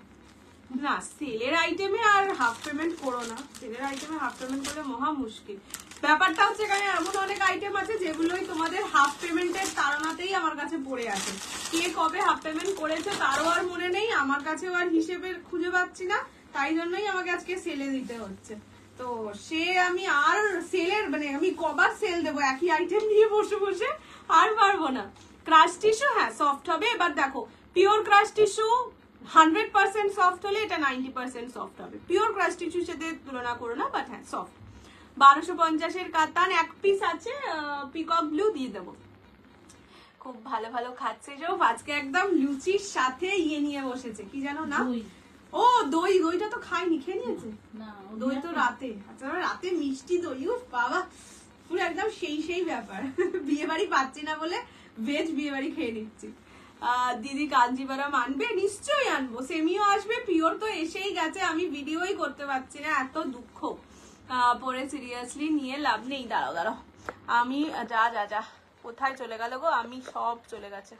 না, সেলের আইটেমে আর হাফ পেমেন্ট করো না। সেলের আইটেমে হাফ পেমেন্ট করলে মহা মুশকিল। ব্যাপারটা হচ্ছে এখানে এমন অনেক আইটেম আছে যেগুলোই তোমাদের হাফ পেমেন্টের তাড়নাতেই আমার কাছে পড়ে আছে। কে কবে হাফ পেমেন্ট করেছে তারও আর মনে নেই, আমার কাছেও আর হিসেবে খুঁজে পাচ্ছি না, তাই জন্যই আমাকে আজকে সেলে দিতে হচ্ছে। তো সে আমি আর সেলের মানে আমি কবার সেল দেবো একই আইটেম নিয়ে বসে বসে, আর পারবো না। ক্রাশ টিস্যু হ্যাঁ সফট হবে। এবার দেখো পিওর ক্রাশ টিস্যু 100% সফট হলে এটা 90% সফট হবে। পিওর ক্রাশ টিস্যুর সাথে তুলনা করো না, বাট হ্যাঁ সফট। 1250 কাতান, এক পিস আছে পিকক ব্লু দিয়ে দেবো। খুব ভালো ভালো খাচ্ছে যে আজকে একদম লুচির সাথে ইয়ে নিয়ে বসেছে, কি জানো না? ও দই, দইটা তো খাইনি, খেয়ে নিয়েছে। দই তো রাতে, আচ্ছা রাতে মিষ্টি দই, উফ বাবা পুরো একদম সেই সেই ব্যাপার। বিয়ে বাড়ি পাচ্ছি না বলে ভেজ বিয়ে বাড়ি খেয়ে নিচ্ছি। দিদি কাঞ্জিভারাম আনবে? নিশ্চয়ই আনবো। সেমিও আসবে, পিওর তো এসেই গেছে, আমি ভিডিওই করতে পারছি না, এত দুঃখ। পরে সিরিয়াসলি নিয়ে লাভ নেই। দাঁড়াও দাঁড়াও, আমি যা যা যা কোথায় চলে গেল গো, আমি সব চলে গেছে।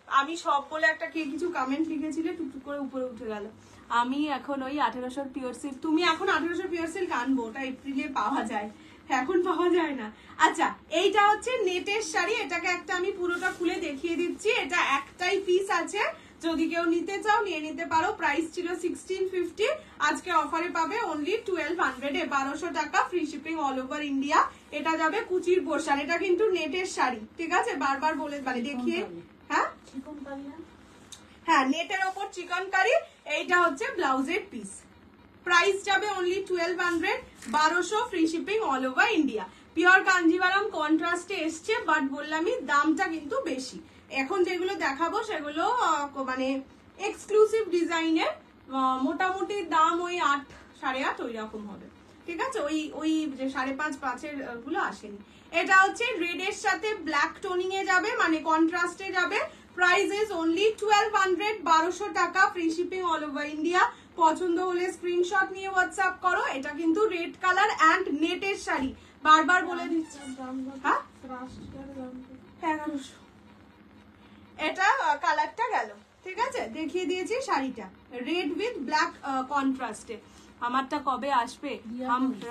আমি সব বলে একটা কে কিছু কমেন্ট লিখেছিলে, টুকটুক করে উপরে উঠে গেল। আমি এখন ওই 1800 পিওর সিল্ক, তুমি এখন 1800 পিওর সিল্ক আনবো, ওটা এপ্রিলে পাওয়া যায়, এখন পাওয়া যায় না। আচ্ছা এইটা হচ্ছে নেটের শাড়ি, এটাকে একটা আমি পুরোটা খুলে দেখিয়ে দিচ্ছি। এটা একটাই পিস আছে, যদি কেউ নিতে চাও নিয়ে নিতে পারো। প্রাইস ছিল 1650, আজকে অফারে পাবে অনলি 1200 এ, 1200 টাকা, free shipping all over India. এটা যাবে কুচির পোর্শন, এটা কিন্তু নেটের শাড়ি, ঠিক আছে? বারবার বলে মানে দেখিয়ে, হ্যাঁ হ্যাঁ নেটের ওপর চিকনকারি। এইটা হচ্ছে ব্লাউজের পিস, প্রাইস যাবে only 1200, 1200 free shipping all over India. Pure Kanjeevaram কন্ট্রাস্টে এসছে, বাট বললামই দামটা কিন্তু বেশি। এখন যেগুলো দেখাবো সেগুলো মানে এক্সক্লুসিভ ডিজাইনের, মোটামুটি দাম ওই 8, 8.5 ওই রকম হবে, ঠিক আছে? ওই যে 5.5, 5-এর গুলো আসেনি। এটা হচ্ছে রেডের সাথে ব্ল্যাক টোনিং এ যাবে, মানে কন্ট্রাস্টে যাবে। প্রাইস ইজ অনলি 1200, 1200 টাকা, free shipping all over India. পছন্দ হলে স্ক্রিনশট নিয়ে হোয়াটসঅ্যাপ করো। এটা কিন্তু রেড কালার অ্যান্ড নেটের শাড়ি, বারবার বলে দিচ্ছি। হ্যাঁ 1100, এটা কালারটা গেল, ঠিক আছে? দেখিয়ে দিয়েছি শাড়িটা রেড উইথ ব্ল্যাক কন্ট্রাস্টে। আমারটা কবে আসবে?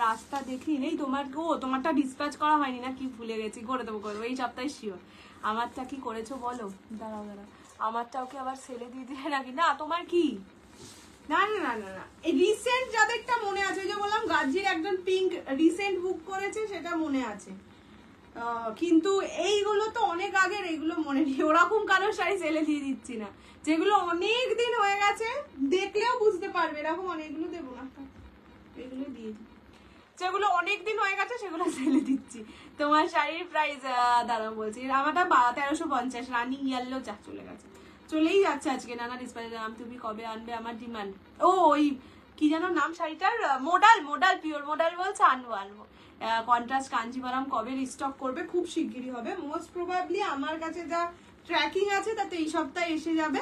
রাস্তা দেখি নেই তোমার। ও তোমারটা ডিসপ্যাচ করা হয়নি না কি, ভুলে গেছি, করে দেবো এই সপ্তাহে শিওর। আমারটা কি করেছো বলো? দাঁড়াও দাঁড়াও, আমারটা ওকে আবার সেলে দিয়ে দিলে নাকি? না তোমার কি, না না না না না, এই রিসেন্ট যাদেরটা মনে আছে, যে বললাম গাজ্জির একজন পিঙ্ক রিসেন্ট বুক করেছে, সেটা মনে আছে। কিন্তু এইগুলো তো অনেক আগের, এইগুলো মনে নেই। ওরকম কারোর শাড়ি সেলে দিয়ে দিচ্ছি না, যেগুলো অনেক দিন হয়ে গেছে, দেখলেও বুঝতে পারবে। এরকম অনেকগুলো দেবো না, এগুলো দিয়ে দিই। যেগুলো অনেকদিন হয়ে গেছে সেগুলো সেলে দিচ্ছি। তোমার শাড়ির প্রাইস দাঁড়াও বলছি, আমারটা 1350, রানিং ইয়েলো, যা চলে গেছে, চলেই যাচ্ছে আজকে। নানা ডিসপ্লে নাম, তুমি কবে আনবে? আমার ডিমান্ড ও ওই কি যেন নাম শাড়িটার, মোডাল পিওর মোডাল বলছে, আনবো। কন্ট্রাস্ট কাঞ্জিভারাম কবে রিস্টক করবে? খুব শিগগিরই হবে মোস্ট প্রবাবলি। আমার কাছে যা ট্র্যাকিং আছে তাতে এই সপ্তাহে এসে যাবে।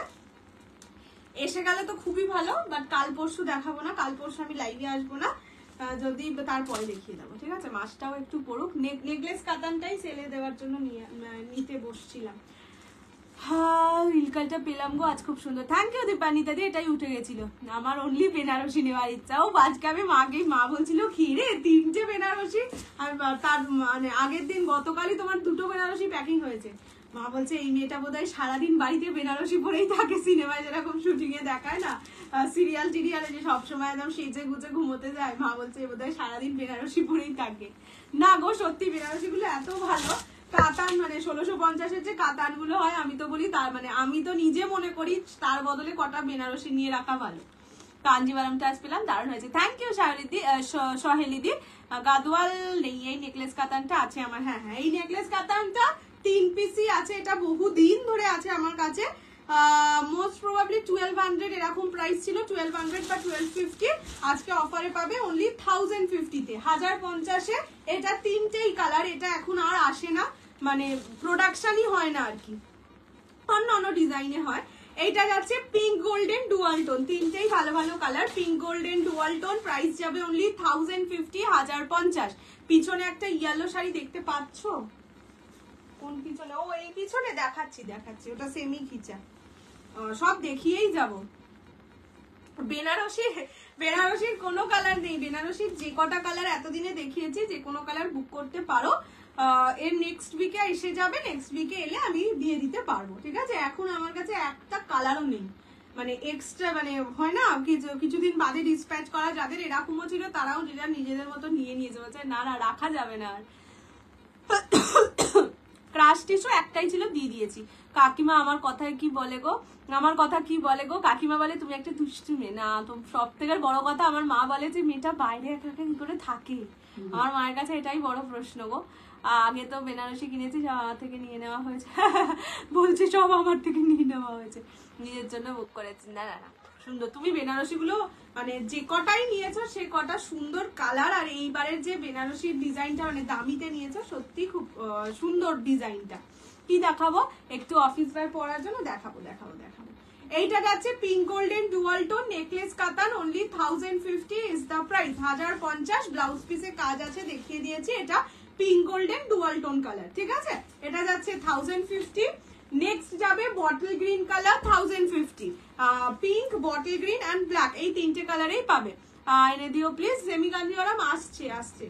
এসে গেলে তো খুবই ভালো, বাট কাল পরশু দেখাবো না, কাল পরশু আমি লাইভে আসবো না, যদি তারপরে দেখিয়ে দেবো, ঠিক আছে? মাসটাও একটু পড়ুক। নেকলেস কাতানটাই সেলে দেওয়ার জন্য নিতে বসছিলাম। হ্যাঁ রিলকালটা পেলাম গো, আজ খুব সুন্দর। থ্যাংক ইউ দীপানিতা দি, এটাই উঠে গেছিল। আমার অনলি বেনারসি নেওয়ার ইচ্ছা। ও আজকে আমি মা বলছিল কি রে 3টে বেনারসি, আর তার মানে আগের দিন গতকালই তোমার 2টো বেনারসি প্যাকিং হয়েছে। মা বলছে এই মেয়েটা বোধহয় সারাদিন বাড়িতে বেনারসি পরেই থাকে, সিনেমায় যেরকম শুটিং এ দেখায় না, সিরিয়ালে যে সবসময় একদম সেজে গুজে ঘুমোতে যায়, মা বলছে বোধহয় সারাদিন বেনারসি পরেই থাকে। না গো সত্যি বেনারসি গুলো এত ভালো। কাতান মানে 1650-এর যে কাতান গুলো হয়, আমি তো বলি তার মানে আমি তো নিজে মনে করি তার বদলে কটা বেনারসি নিয়ে রাখা ভালো। কাঞ্জিভারামটা আজ পেলাম, দারুণ হয়েছে। Thank you সহেলিদি। গাদওয়াল নেই, এই নেকলেস কাতানটা আছে আমার। হ্যাঁ এই নেকলেস কাতানটা 3 পিসই আছে, এটা বহুদিন ধরে আছে আমার কাছে। মোস্ট প্রবাবলি 1200 এরকম প্রাইস ছিল, 1200 বা 1250। আজকে অফারে পাবে অনলি 1050-তে, 1050-এ। এটা 3টেই কালার, এটা এখন আর আসে না, মানে প্রোডাকশনই হয় না আর কি, অন্য ডিজাইনে হয়। এইটা যাচ্ছে পিঙ্ক গোল্ডেন ডুয়াল টোন, 3টেই ভালো ভালো colour. Pink golden dual tone, price যাবে অনলি 1050, 1050। পিছনে একটা ইয়েলো শাড়ি দেখতে পাচ্ছ, কোন পিছনে? ও এই পিছনে দেখাচ্ছি, ওটা সেমি খিচা। সব দেখিয়েই যাব। বেনারসির কোনো কালার নেই, বেনারসির যে কটা কালার এতদিনে দেখিয়েছি যে কোনো কালার বুক করতে পারো। এর নেক্সট উইকে এসে যাবে, নেক্সট উইকে এলে আমি দিয়ে দিতে পারবো, ঠিক আছে? এখন আমার কাছে একটা কালারও নেই, মানে এক্সট্রা, মানে হয় না কিছুদিন বাদে ডিসপ্যাচ করা, যাদের এরকমও ছিল তারাও যেটা নিজেদের মতো নিয়ে নিয়েছে, বলছে না না রাখা যাবে না আর। ক্রাশ টিস্যু একটাই ছিল, দিয়ে দিয়েছি। কাকিমা আমার কথায় কি বলে গো, কাকিমা বলে তুমি একটা দুষ্টু মেয়ে। না, তো সব থেকে বড় কথা আমার মা বলে যে মেয়েটা বাইরে একা একা কি করে থাকে। আমার মায়ের কাছে এটাই বড় প্রশ্ন গো। আগে তো বেনারসি কিনেছি, সব আমার থেকে নিয়ে নেওয়া হয়েছে। বলছি সব আমার থেকে নিয়ে নেওয়া হয়েছে, নিজের জন্য বুক করেছি। না না না, সুন্দর। তুমি বেনারসি গুলো মানে যে কটাই নিয়েছো সে কটা সুন্দর কালার, আর এইবারের যে বেনারসির ডিজাইনটা মানে দামিতে নিয়েছো, সত্যি খুব সুন্দর ডিজাইনটা। কি দেখাবো? একটু অফিস ওয়্যার পরার জন্য দেখাবো। এইটা যাচ্ছে pink golden dual tone necklace কাতান, only 1050 is the price. 1050। Blouse পিসে কাজ আছে, দেখিয়ে দিয়েছি। এটা pink golden dual tone colour, ঠিক আছে? এটা যাচ্ছে 1050। নেক্সট যাবে bottle green colour, 1050। Pink, bottle green and black, এই তিনটে কালারেই পাবে। এনে দিও প্লিজ। সেমি কাঞ্জিওরাম আসছে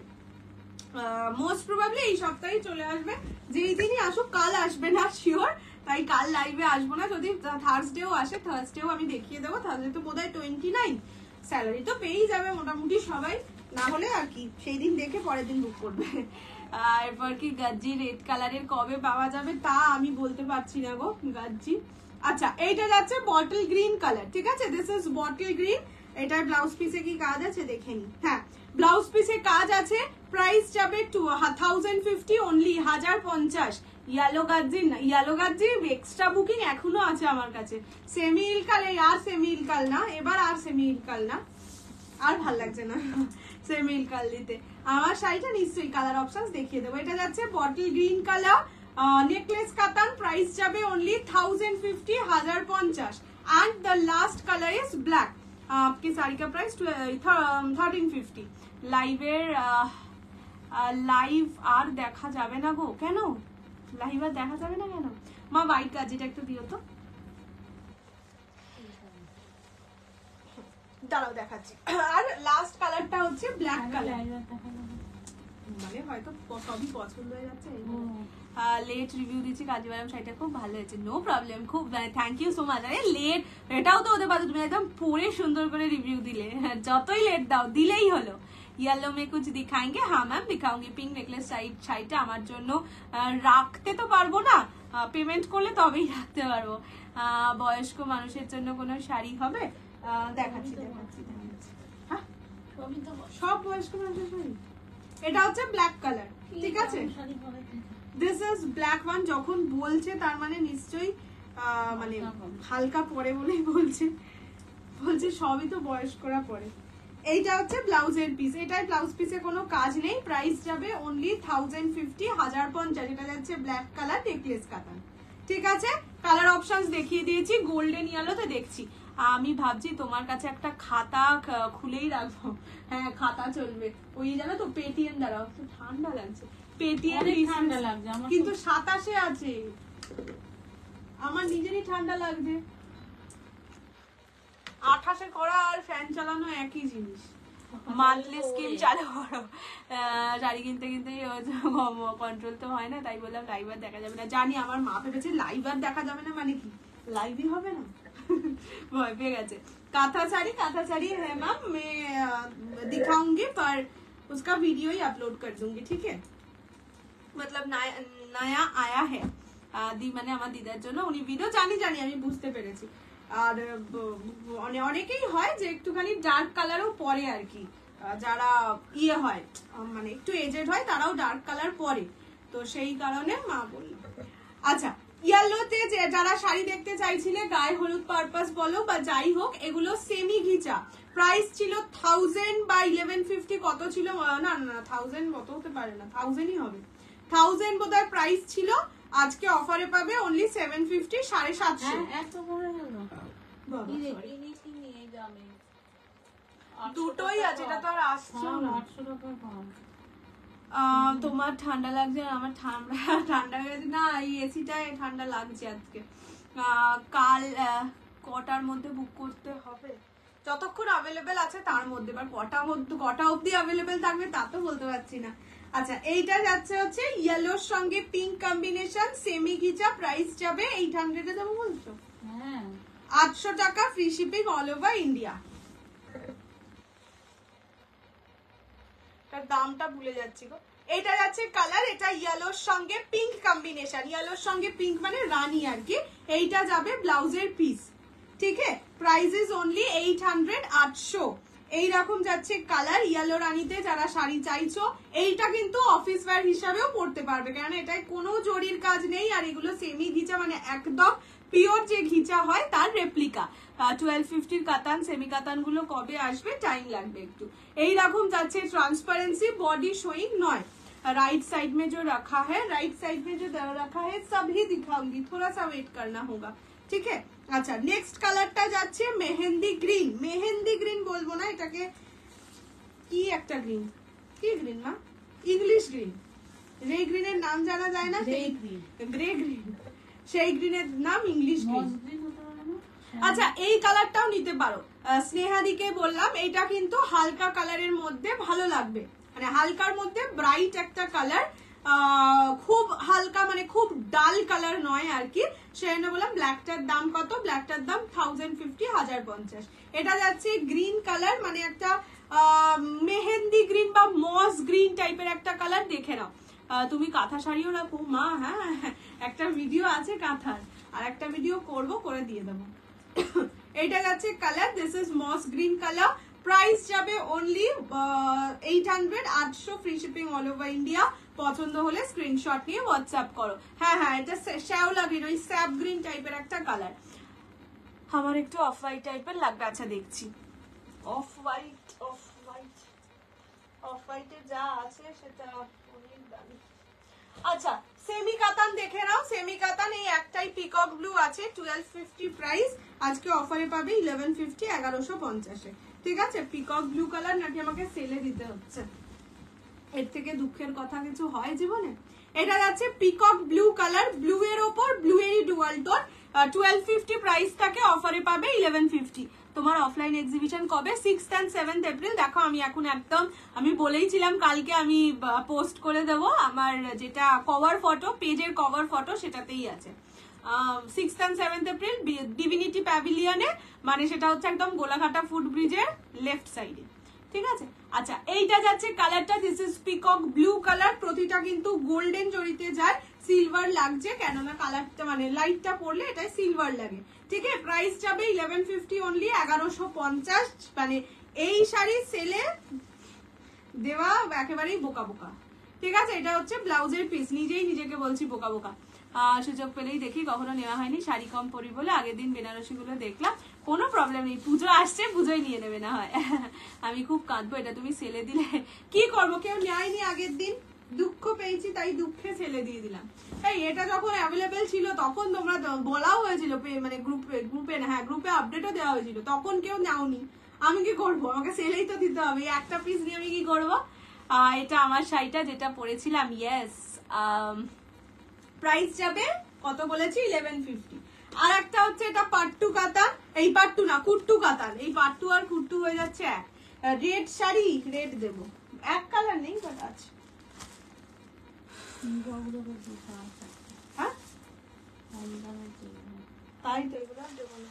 মোস্ট প্রবাবলি এই সপ্তাহে চলে আসবে, যেই দিনই আসুক, কাল আসবে না শিওর, তাই কাল লাইভে আসবো না। যদি থার্সডেও আসে, থার্সডেও আমি দেখিয়ে দেবো। থার্সডে তো বোধহয় 29, স্যালারি তো পেয়েই যাবে মোটামুটি সবাই, না হলে আর কি সেই দিন দেখে পরের দিন বুক করবে। এরপর কি গাজ্জি রেড কালারের কবে পাওয়া যাবে তা আমি বলতে পারছি না গো, গাজ্জি। আচ্ছা, এইটা যাচ্ছে বটল গ্রিন কালার, ঠিক আছে? This is bottle green. এটার ব্লাউজ পিসে কি কাজ আছে দেখে নি। হ্যাঁ, ব্লাউজ পিসে কাজ আছে। প্রাইস যাবে 1050 অনলি, 1050। ইয়েলো গাজ্জি এক্সট্রা বুকিং এখনো আছে আমার কাছে। সেমি ইলকাল, আর সেমি ইলকাল না, এবার আর সেমি ইলকাল না, আর ভাল লাগছে না সেমি ইলকাল দিতে। আমার শাড়িটা নিশ্চয়ই কালার অপশনস দেখিয়ে দেবো। এটা যাচ্ছে বটল গ্রিন কালার, নেকলেস কাতান, প্রাইস যাবে only 1050, 1050। And the last colour is black. आपकी साड़ी का प्राइस 1350। লাইভের লাইভ আর দেখা যাবে না গো, কেন লাইভ আর দেখা যাবে না কেন? মা হোয়াইট গাজিটা একটু দিও তো, দাঁড়াও দেখাচ্ছি। আর লাস্ট কালারটা হচ্ছে ব্ল্যাক কালার, মানে হয়তো সবই পছন্দ হয়ে যাচ্ছে। লেট রিভিউ দিচ্ছি, কাঞ্জিভারাম শাড়িটা খুব ভালো হয়েছে। নো প্রবলেম, খুব থ্যাংক ইউ সো মাচ। আরে লেট এটাও তো হতে পারতো, তুমি একদম পরে সুন্দর করে রিভিউ দিলে। যতই লেট দাও, দিলেই হলো। येलो में कुछ दिखाएंगे? हाँ मैम दिखाऊंगी। पिंक नेकलेस শাড়িটা আমার জন্য রাখতে তো পারবো না, পেমেন্ট করলে তবেই রাখতে পারবো। বয়স্ক মানুষের জন্য কোনো শাড়ি হবে? দেখাচ্ছি। হ্যাঁ, সব বয়স্ক মানুষের শাড়ি। এটা হচ্ছে ব্ল্যাক কালার, ঠিক আছে? This is black one. যখন বলছে তার মানে নিশ্চয়ই মানে হালকা পরে বলেই বলছে সবই তো বয়স্করা পরে। এইটা হচ্ছে ব্লাউজের পিস, এটাই ব্লাউজ পিসে কোনো কাজ নেই। প্রাইস যাবে অনলি 1050, 1050। এটা যাচ্ছে ব্ল্যাক কালার নেকলেস কাতান, ঠিক আছে? কালার অপশনস দেখিয়ে দিয়েছি। গোল্ডেন ইয়েলোতে দেখছি। আমি ভাবছি তোমার কাছে একটা খাতা খুলেই রাখবো। হ্যাঁ, খাতা চলবে। ওই জানো তো পেটিএম, দ্বারাও ঠান্ডা লাগছে, পেটিএম ঠান্ডা লাগছে, কিন্তু 27 আছে। আমার নিজেরই ঠান্ডা লাগছে। 28 করা আর ফ্যান চালানো একই জিনিস। মান্থলি স্কিম চালু করো। শাড়ি কিনতে কন্ট্রোল তো হয় না, তাই বললাম লাইভ আর দেখা যাবে না। জানি আমার মা ভেবেছে লাইভ আর দেখা যাবে না মানে কি, লাইভই হবে না, ভয় পেয়ে গেছে। काथा साड़ी है मैम, मैं दिखाऊंगी पर उसका वीडियो ही अपलोड कर दूंगी, ठीक है? मतलब नया आया है दी মানে আমার দিদার জন্য, উনি ভিডিও জানি আমি বুঝতে পেরেছি। আর অনেকেই হয় যে একটুখানি ডার্ক কালারও পরে আর কি, যারা ইয়ে হয় মানে একটু এজেড হয় তারাও ডার্ক কালার পরে, তো সেই কারণে মা বলল। আচ্ছা, ইয়েলোতে যারা শাড়ি দেখতে চাইছিলে, গায়ে হলুদ পারপাস বলো বা যাই হোক, এগুলো সেমি ঘিচা। প্রাইস ছিল 1000 বা 1150, কত ছিল? না 1000 কত হতে পারে না, 1000ই হবে। 1000 বোধহয় প্রাইস ছিল। আজকে অফারে পাবে অনলি 750, 750। এত বড় হলো দুটোই আছে, এটা তো আর আসছে না। 800 টাকা কম। তোমার ঠান্ডা লাগছে আর আমার ঠান্ডা হয়ে গেছে না, এই এসিটায় ঠান্ডা লাগছে আজকে। কাল কটার মধ্যে বুক করতে হবে? যতক্ষণ অ্যাভেলেবেল আছে তার মধ্যে, এবার কটা অবধি অ্যাভেলেবেল থাকবে তা তো বলতে পারছি না। আচ্ছা, এইটা যাচ্ছে হচ্ছে ইয়েলোর সঙ্গে পিঙ্ক কম্বিনেশন, সেমি ঘিচা, প্রাইস যাবে 800 এ দেবো বলছো? হ্যাঁ 800 টাকা, free shipping all over India. তার দামটা ভুলে যাচ্ছি গো। এটা যাচ্ছে কালার, এটা ইয়েলোর সঙ্গে পিঙ্ক কম্বিনেশন, ইয়েলোর সঙ্গে পিঙ্ক মানে রানী আর কি। এইটা যাবে ব্লাউজের পিস, ঠিক আছে? Price is only 800, 800। এইরকম যাচ্ছে কালার ইয়েলো রানীতে, যারা শাড়ি চাইছো এইটা কিন্তু অফিস ওয়্যার হিসাবেও পড়তে পারবে, কারণ এটায় কোনো জরির কাজ নেই, আর এগুলো সেমি ঘিচা মানে একদম পিওর যে ঘিচা হয় তার রেপ্লিকা। 1250 কাতান, সেমি কাতান গুলো কবে আসবে, টাইম লাগবে একটু। এইরকম যাচ্ছে ट्रांसपेरेंसी, बॉडी शोइंग नॉय। राइट साइड में जो रखा है, राइट साइड में जो रखा है सब ही दिखाऊंगी, थोड़ा सा वेट करना होगा, ठीक है? আচ্ছা, নেক্সট কালারটা যাচ্ছে মেহেন্দি গ্রিন। মেহেন্দি গ্রিন বলবো না, এটাকে কি একটা গ্রিন, কি গ্রিন মা? English green. রে গ্রিনের নাম জানা যায় না, সেই গ্রে গ্রিন, সেই গ্রিনের নাম ইংলিশ গ্রিন। আচ্ছা, এই কালারটাও নিতে পারো। স্নেহাদিকে বললাম এটা কিন্তু হালকা কালারের মধ্যে ভালো লাগবে, মানে হালকার মধ্যে ব্রাইট একটা কালার, খুব হালকা মানে খুব ডাল কালার নয় আর কি। সেজন্য বললাম ব্ল্যাকটার দাম কত? ব্ল্যাকটার দাম 1050, 1050। এটা যাচ্ছে গ্রিন কালার, মানে একটা মেহেন্দি গ্রিন বা মস গ্রিন টাইপের একটা কালার, দেখে নাও। তুমি কাঁথা শাড়িও রাখো মা, হ্যাঁ একটা ভিডিও আছে কাঁথার, আর একটা ভিডিও করবো, করে দিয়ে দেবো। এটা যাচ্ছে colour, this is moss green colour, price যাবে only 800, 800, free shipping all over India. পছন্দ হলে স্ক্রিনশট নিয়ে হোয়াটসঅ্যাপ করো। হ্যাঁ, এটা শ্যাওলা গ্রিন, ওই স্যাপ গ্রিন টাইপের একটা কালার। আমার একটু অফ হোয়াইট টাইপের লাগবে। আচ্ছা দেখছি, অফ হোয়াইটে যা আছে সেটা অনেক দামি। আচ্ছা, সেমি কাতান দেখে নাও, সেমি কাতান এই একটাই পিকক ব্লু আছে, 1250 প্রাইস, আজকে অফারে পাবে 1150, 1150-এ, ঠিক আছে? পিকক ব্লু কালার, নাকি আমাকে সেলে দিতে হচ্ছে? এর থেকে দুঃখের কথা কিছু হয় জীবনে? এটা যাচ্ছে পিকক ব্লু কালার, ব্লু এর ওপর ব্লু এরই ডুয়াল টোন, 1250 প্রাইস থাকে, অফারে পাবে 1150। তোমার অফলাইন এক্সিবিশন কবে? 6th and 7th April. দেখো আমি এখন একদম, আমি বলেইছিলাম কালকে আমি পোস্ট করে দেব, আমার যেটা কভার ফটো, পেজের কভার ফটো সেটাতেই আছে। 6th and 7th April divinity প্যাভিলিয়নে, মানে সেটা হচ্ছে একদম গোলাঘাটা ফুট ব্রিজের লেফট সাইডে, ঠিক আছে? আচ্ছা, এইটা যাচ্ছে কালারটা, this is peacock blue colour, প্রতিটা কিন্তু গোল্ডেন জড়িতে যায়, সিলভার লাগছে কেননা কালারটা মানে লাইটটা পড়লে এটাই সিলভার লাগে, ঠিক আছে? প্রাইস যাবে 1150 অনলি, 1150। মানে এই শাড়ি সেলে দেওয়া একেবারেই বোকা বোকা, ঠিক আছে? এটা হচ্ছে ব্লাউজের পিস, নিজেই নিজেকে বলছি বোকা বোকা। সুযোগ পেলেই দেখি, কখনো নেওয়া হয়নি, শাড়ি কম পরি বলে। আগের দিন বেনারসি গুলো দেখলাম, কোনো প্রবলেম নেই, পুজো আসছে, পুজোয় নিয়ে নেবে না হয়। আমি খুব কাঁদবো, এটা তুমি সেলে দিলে কি করবো? কেউ নেয়নি আগের দিন, দুঃখ পেয়েছি, তাই দুঃখে সেলে দিয়ে দিলাম। তাই এটা যখন অ্যাভেলেবেল ছিল তখন তোমরা বলাও হয়েছিল, মানে গ্রুপে না, হ্যাঁ গ্রুপে আপডেটও দেওয়া হয়েছিল, তখন কেউ নেওনি। আমি কি করবো? আমাকে সেলেই তো দিতে হবে, একটা পিস নিয়ে আমি কি করবো? এটা আমার শাড়িটা যেটা পরেছিলাম, ইয়েস। প্রাইস যাবে কত বলেছি? 1150। আর একটা হচ্ছে এটা পাট্টু কাতান, এই পাট্টু না কুট্টু কাতান, এই পাট্টু আর কুট্টু হয়ে যাচ্ছে এক। রেড শাড়ি, রেড দেবো, এক কালার নেই, বাট আছে। হ্যাঁ তাই তো, এগুলো দেবো না।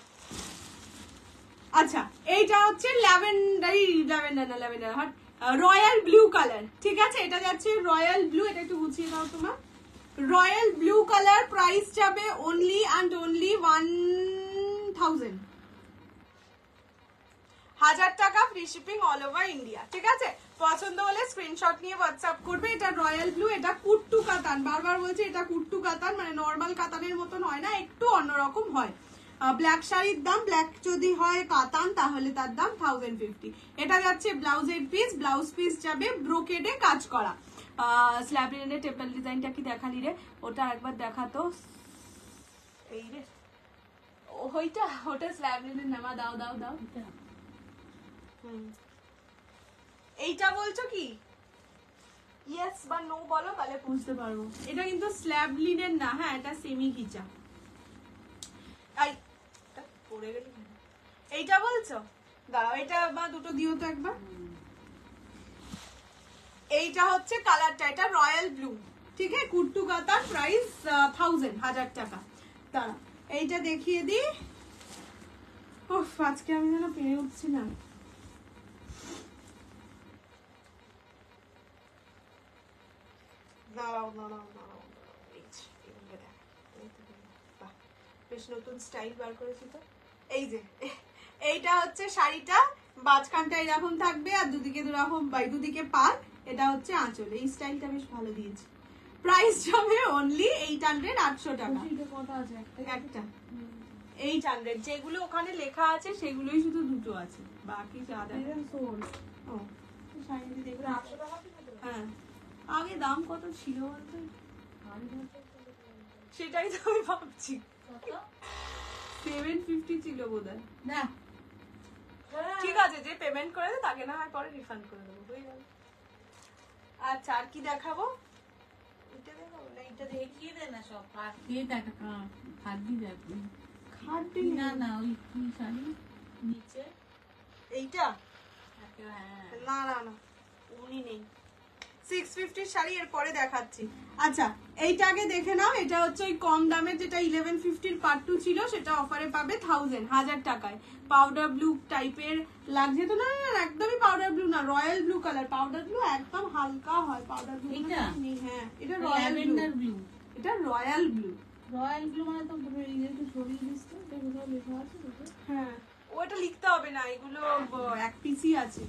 আচ্ছা, এইটা হচ্ছে ল্যাভেন্ডার রয়্যাল ব্লু কালার, ঠিক আছে? এটা যাচ্ছে রয়্যাল ব্লু, এটা একটু গুছিয়ে দাও তোমার। রয়্যাল ব্লু কালার, প্রাইস যাবে অনলি অ্যান্ড অনলি 1000, 1000 টাকা, free shipping all over India, ঠিক আছে? পছন্দ হলে স্ক্রিনশট নিয়ে হোয়াটসঅ্যাপ করবে। এটা রয়্যাল ব্লু, এটা কুট্টু কাতান, বারবার বলছি এটা কুট্টু কাতান, মানে নর্মাল কাতানের মতন হয় না, একটু অন্যরকম হয়। ব্ল্যাক শাড়ির দাম, ব্ল্যাক যদি হয় কাতান তাহলে তার দাম 1050। এটা যাচ্ছে ব্লাউজের পিস, ব্লাউজ পিস যাবে ব্রোকেডে কাজ করা। স্ল্যাব লিনেনের টেপল ডিজাইনটা কি দেখালি রে? ওটা একবার দেখাতো, এই রে ওটা স্ল্যাব লিনেন নামা, দাও দাও দাও। এইটা বলছো কি? ইয়েস বা নো বলো, তাহলে বুঝতে পারবো। এটা কিন্তু স্ল্যাব লিনেন না, হ্যাঁ এটা সেমি ঘিচা। পড়ে গেলি এইটা বলছো? দাঁড়াও, এটা বা দুটো দিও তো একবার। এইটা হচ্ছে কালারটা, এটা রয়্যাল ব্লু, ঠিক আছে, কুট্টু কাতার, প্রাইস 1000 টাকা। দাঁড়া এইটা দেখিয়ে দিই। ওহ আজকে আমি যেন পেরে উঠছি না। দাঁড়াও দাঁড়াও দাঁড়াও, বেশ নতুন স্টাইল বার করেছি তো। এই যে এইটা হচ্ছে শাড়িটা, মাঝখানটা এরকম থাকবে আর দুদিকে দুরকম, দুদিকে পার, এটা হচ্ছে আঁচল। এই স্টাইলটা বেশ ভালো দিয়েছে। প্রাইস যাবে অনলি 800, 800 টাকা একটা। 800, যেগুলো ওখানে লেখা আছে সেগুলোই শুধু দুটো আছে, বাকি সাদা। ও শাড়ি দেখবে 800 টাকা। হ্যাঁ আগে দাম কত ছিল বলতো? সেটাই তো আমি ভাবছি। 750 ছিল বোধহয়। না ঠিক আছে, যে পেমেন্ট করেছে তাকে না হয় পরে রিফান্ড করে দেবো, হয়ে গেল। আচ্ছা আর কি দেখাবো? এটা দেখাবো না, এটা দেখিয়ে দে না সব। দিয়ে দেখ খাদ্যি দেখ। খাদ্য না না ওই কি শাড়ি নিচে এইটা। হ্যাঁ না না না উনি নেই, 650 শাড়ি এর পরে দেখাচ্ছি। আচ্ছা এইটা আগে দেখে নাও, এটা হচ্ছে ওই কম দামের যেটা 1150 পার্ট 2 ছিল, সেটা অফারে পাবে 1000 টাকায়। পাউডার ব্লু টাইপের লাগছে তো? না না একদমই পাউডার ব্লু না, royal blue colour. Powder blue একদম হালকা হয়, পাউডার ব্লু এটা নেই। হ্যাঁ এটা রয়্যাল ব্লু, এটা রয়্যাল ব্লু। রয়্যাল ব্লু মানে তো একটু ছড়িয়ে দিস তো, এটা লেখা আছে। হ্যাঁ ওটা লিখতে হবে না, এগুলো এক পিসই আছে।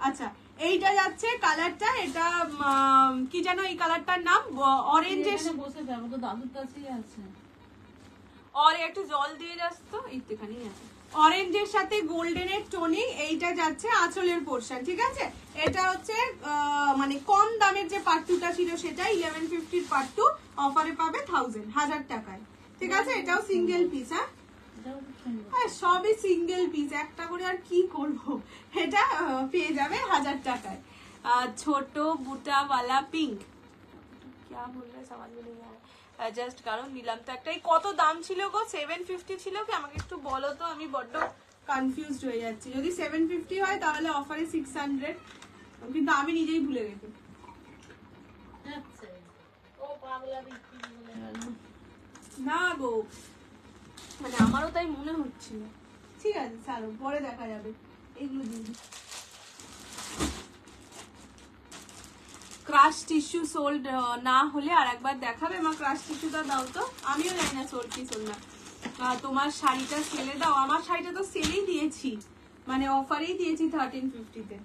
আচ্ছা এইটা যাচ্ছে কালারটা, এটা কি জানো এই কালারটার নাম? অরেঞ্জের। বসে যাবো তো, দাদুর কাছেই আছে। আর একটু জল দিয়ে যাস তো, একটুখানি আছে। অরেঞ্জের সাথে গোল্ডেনের টোনিং, এইটা যাচ্ছে আঁচলের পোরশন, ঠিক আছে। এটা হচ্ছে মানে কম দামের যে পার্ট 2টা ছিল সেটা 1150 পার্ট 2 অফারে পাবে 1000 টাকায়, ঠিক আছে। এটাও সিঙ্গেল পিস। হ্যাঁ সবই সিঙ্গেল পিস, একটা করে আর কি করব। এটা পেয়ে যাবে 1000 টাকায়। ছোট বুটাওয়ালা পিঙ্ক, क्या बोल रहे समझ में नहीं आ रहा, জাস্ট কারণ নিলাম তো একটাই। কত দাম ছিল গো? 750 ছিল কি? আমাকে একটু বলো তো, আমি বড্ড কনফিউজড হয়ে যাচ্ছি। যদি 750 হয় তাহলে অফারে 600, কিন্তু আমি নিজেই ভুলে গেছি। না গো মানে আমারও তাই মনে হচ্ছিল। ঠিক আছে ছাড়ো, পরে দেখা যাবে। এগুলো দিয়ে ক্রাশ টিস্যু সোল্ড না হলে আর একবার দেখাবে মা? ক্রাশ টিস্যুটা দাও তো, আমিও জানি না সোল্ড কি সোল্ড না। তোমার শাড়িটা সেলে দাও। আমার শাড়িটা তো সেলেই দিয়েছি, মানে অফারেই দিয়েছি 1350-তে।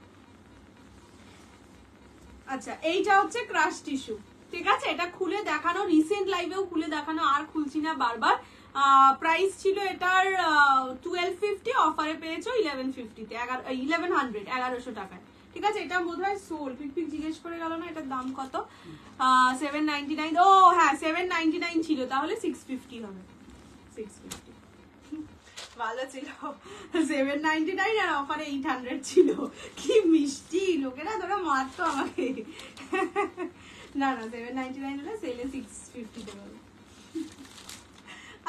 আচ্ছা এইটা হচ্ছে ক্রাশ টিস্যু, ঠিক আছে। এটা খুলে দেখানো, রিসেন্ট লাইভেও খুলে দেখানো, আর খুলছি না বারবার। প্রাইস ছিল এটার 1250, অফারে পেয়েছো 1150-তে, 1100 টাকায়, ঠিক আছে। এটা বোধহয় সোল, পিক জিজ্ঞেস করে গেল না এটার দাম কত। 799, ও হ্যাঁ 799 ছিল, তাহলে 650 হবে। 650 ভালো ছিল, 799 আর অফারে 800 ছিল। কি মিষ্টি লোকেরা, তোরা মারতো আমাকে। না না 799 হলে সেলে 650 তে পাবে।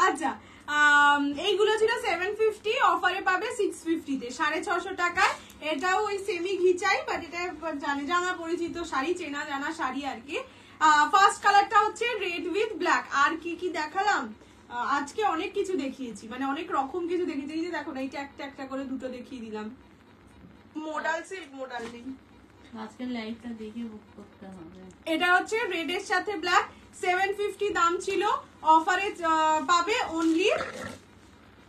আচ্ছা এইগুলো ছিল 750, অফারে পাবে 650-তে, 650 টাকায়। এটাও ওই সেমি ঘিচাই, বাট এটা জানা পরিচিত শাড়ি, চেনা জানা শাড়ি আর কি। ফার্স্ট কালারটা হচ্ছে রেড উইথ ব্ল্যাক। আর কি কি দেখালাম আজকে? অনেক কিছু দেখিয়েছি, মানে অনেক রকম কিছু দেখিয়েছি। এই যে দেখো না, এইটা একটা একটা করে দুটো দেখিয়ে দিলাম। মোডাল সিল্ক, মোডাল নেই আজকে লাইভটা দেখে বুক করতে হবে। এটা হচ্ছে রেড এর সাথে ব্ল্যাক, 750 দাম ছিল, অফারে পাবে অনলি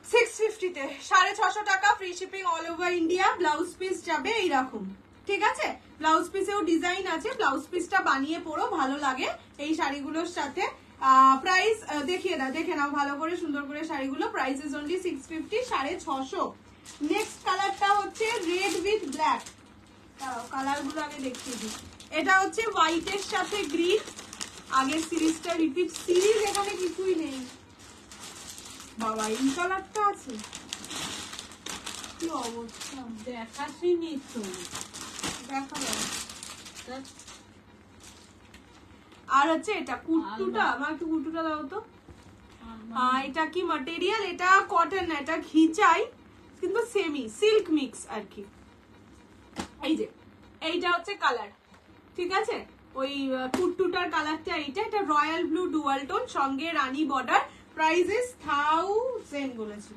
650-তে, 650 টাকা, free shipping all over India. Blouse piece যাবে এইরকম, ঠিক আছে। ব্লাউজ পিসেও ডিজাইন আছে, ব্লাউজ পিসটা বানিয়ে পরো, ভালো লাগে এই শাড়িগুলোর সাথে। প্রাইস দেখে নাও ভালো করে, সুন্দর করে শাড়িগুলো। Price is only 650, 650। নেক্সট কালারটা হচ্ছে রেড উইথ ব্ল্যাক। কালার গুলো আগে দেখিয়ে দিই। এটা হচ্ছে হোয়াইট এর সাথে গ্রিন, আগের সিরিজটা রিপিট সিরিজ, এখানে কিছুই নেই বাবা। এই কালারটা আছে, কি অবস্থা, দেখাসনি তো দেখা যাবে। আর হচ্ছে এটা কুট্টুটা, আমার একটু কুট্টুটা দাও তো। এটা কি ম্যাটেরিয়াল? এটা কটন না, এটা ঘিচাই কিন্তু সেমি সিল্ক মিক্স আর কি। এই যে এইটা হচ্ছে কালার, ঠিক আছে, ওই কুট্টুটার কালারটা এইটা। এটা রয়্যাল ব্লু ডুয়াল টোন, সঙ্গে রানী বর্ডার। প্রাইস ইজ 1000 বলেছি।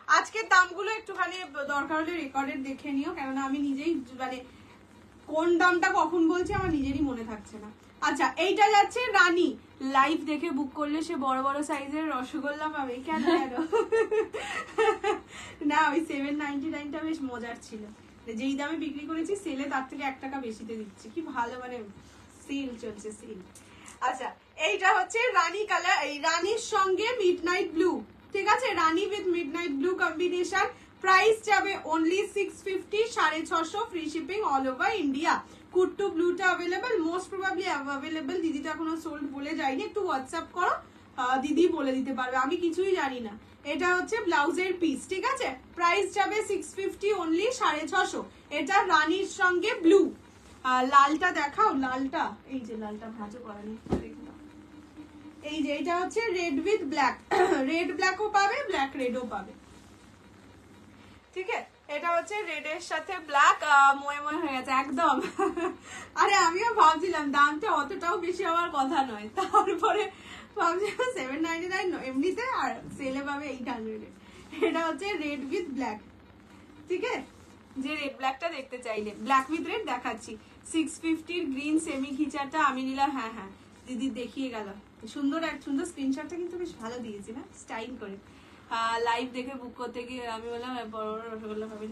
আজকের দামগুলো একটুখানি দরকার হলে রেকর্ডেড দেখে নিও, কেননা আমি নিজেই মানে কোন দামটা কখন বলছি আমার নিজেরই মনে থাকছে না। আচ্ছা, এইটা যাচ্ছে রানী। লাইভ দেখে বুক করলে সে বড় বড় সাইজের রসগোল্লা পাবে। কেন কেন না, ওই 799টা বেশ মজার ছিল। যেই দামে বিক্রি করেছি সেলে তার থেকে 1 টাকা বেশিতে দিচ্ছি। কি ভালো, মানে সেল চলছে, সেল। আচ্ছা, এইটা হচ্ছে রানী কালার, এই রানীর সঙ্গে মিডনাইট ব্লু, ঠিক আছে, রানী with midnight blue combination. Price যাবে only 650, 650, free shipping all over India. কুট্টু ব্লুটা অ্যাভেলেবল, মোস্ট প্রবাবলি অ্যাভেলেবল। দিদি তো এখনো সোল্ড বলে যায়নি, একটু হোয়াটসঅ্যাপ করো, দিদি বলে দিতে পারবে, আমি কিছুই জানি না। এটা হচ্ছে ব্লাউজের পিস, ঠিক আছে, প্রাইস যাবে 650 অনলি, 650। এটা রানীর সঙ্গে ব্লু। লালটা দেখাও, লালটা এই যে লালটা ভাঁজও করা নেই, এই যে এটা হচ্ছে রেড উইথ ব্ল্যাক। রেড ব্ল্যাকও পাবে, ব্ল্যাক রেডও পাবে, ঠিক আছে। এটা হচ্ছে রেড এর সাথে ব্ল্যাক, ময়ে ময়ে হয়ে গেছে একদম। আরে আমিও ভাবছিলাম দামটা অতটাও বেশি আমার কথা নয়, তারপরে ভাবছিলাম 799 এমনিতে, আর সেলে পাবে 800। এটা হচ্ছে রেড উইথ ব্ল্যাক, ঠিক আছে, যে রেড ব্ল্যাকটা দেখতে চাইলে ব্ল্যাক উইথ রেড দেখাচ্ছি। 650 গ্রিন সেমি খিচাটা আমি নিলাম। হ্যাঁ হ্যাঁ, দিদি দেখিয়ে গেল, সুন্দর এক সুন্দর স্ক্রিনশটটা কিন্তু বেশ ভালো দিয়েছি না, স্টাইল করে। লাইভ দেখে বুক করতে গিয়ে আমি বললাম বড় বড় রসগোল্লা পাবি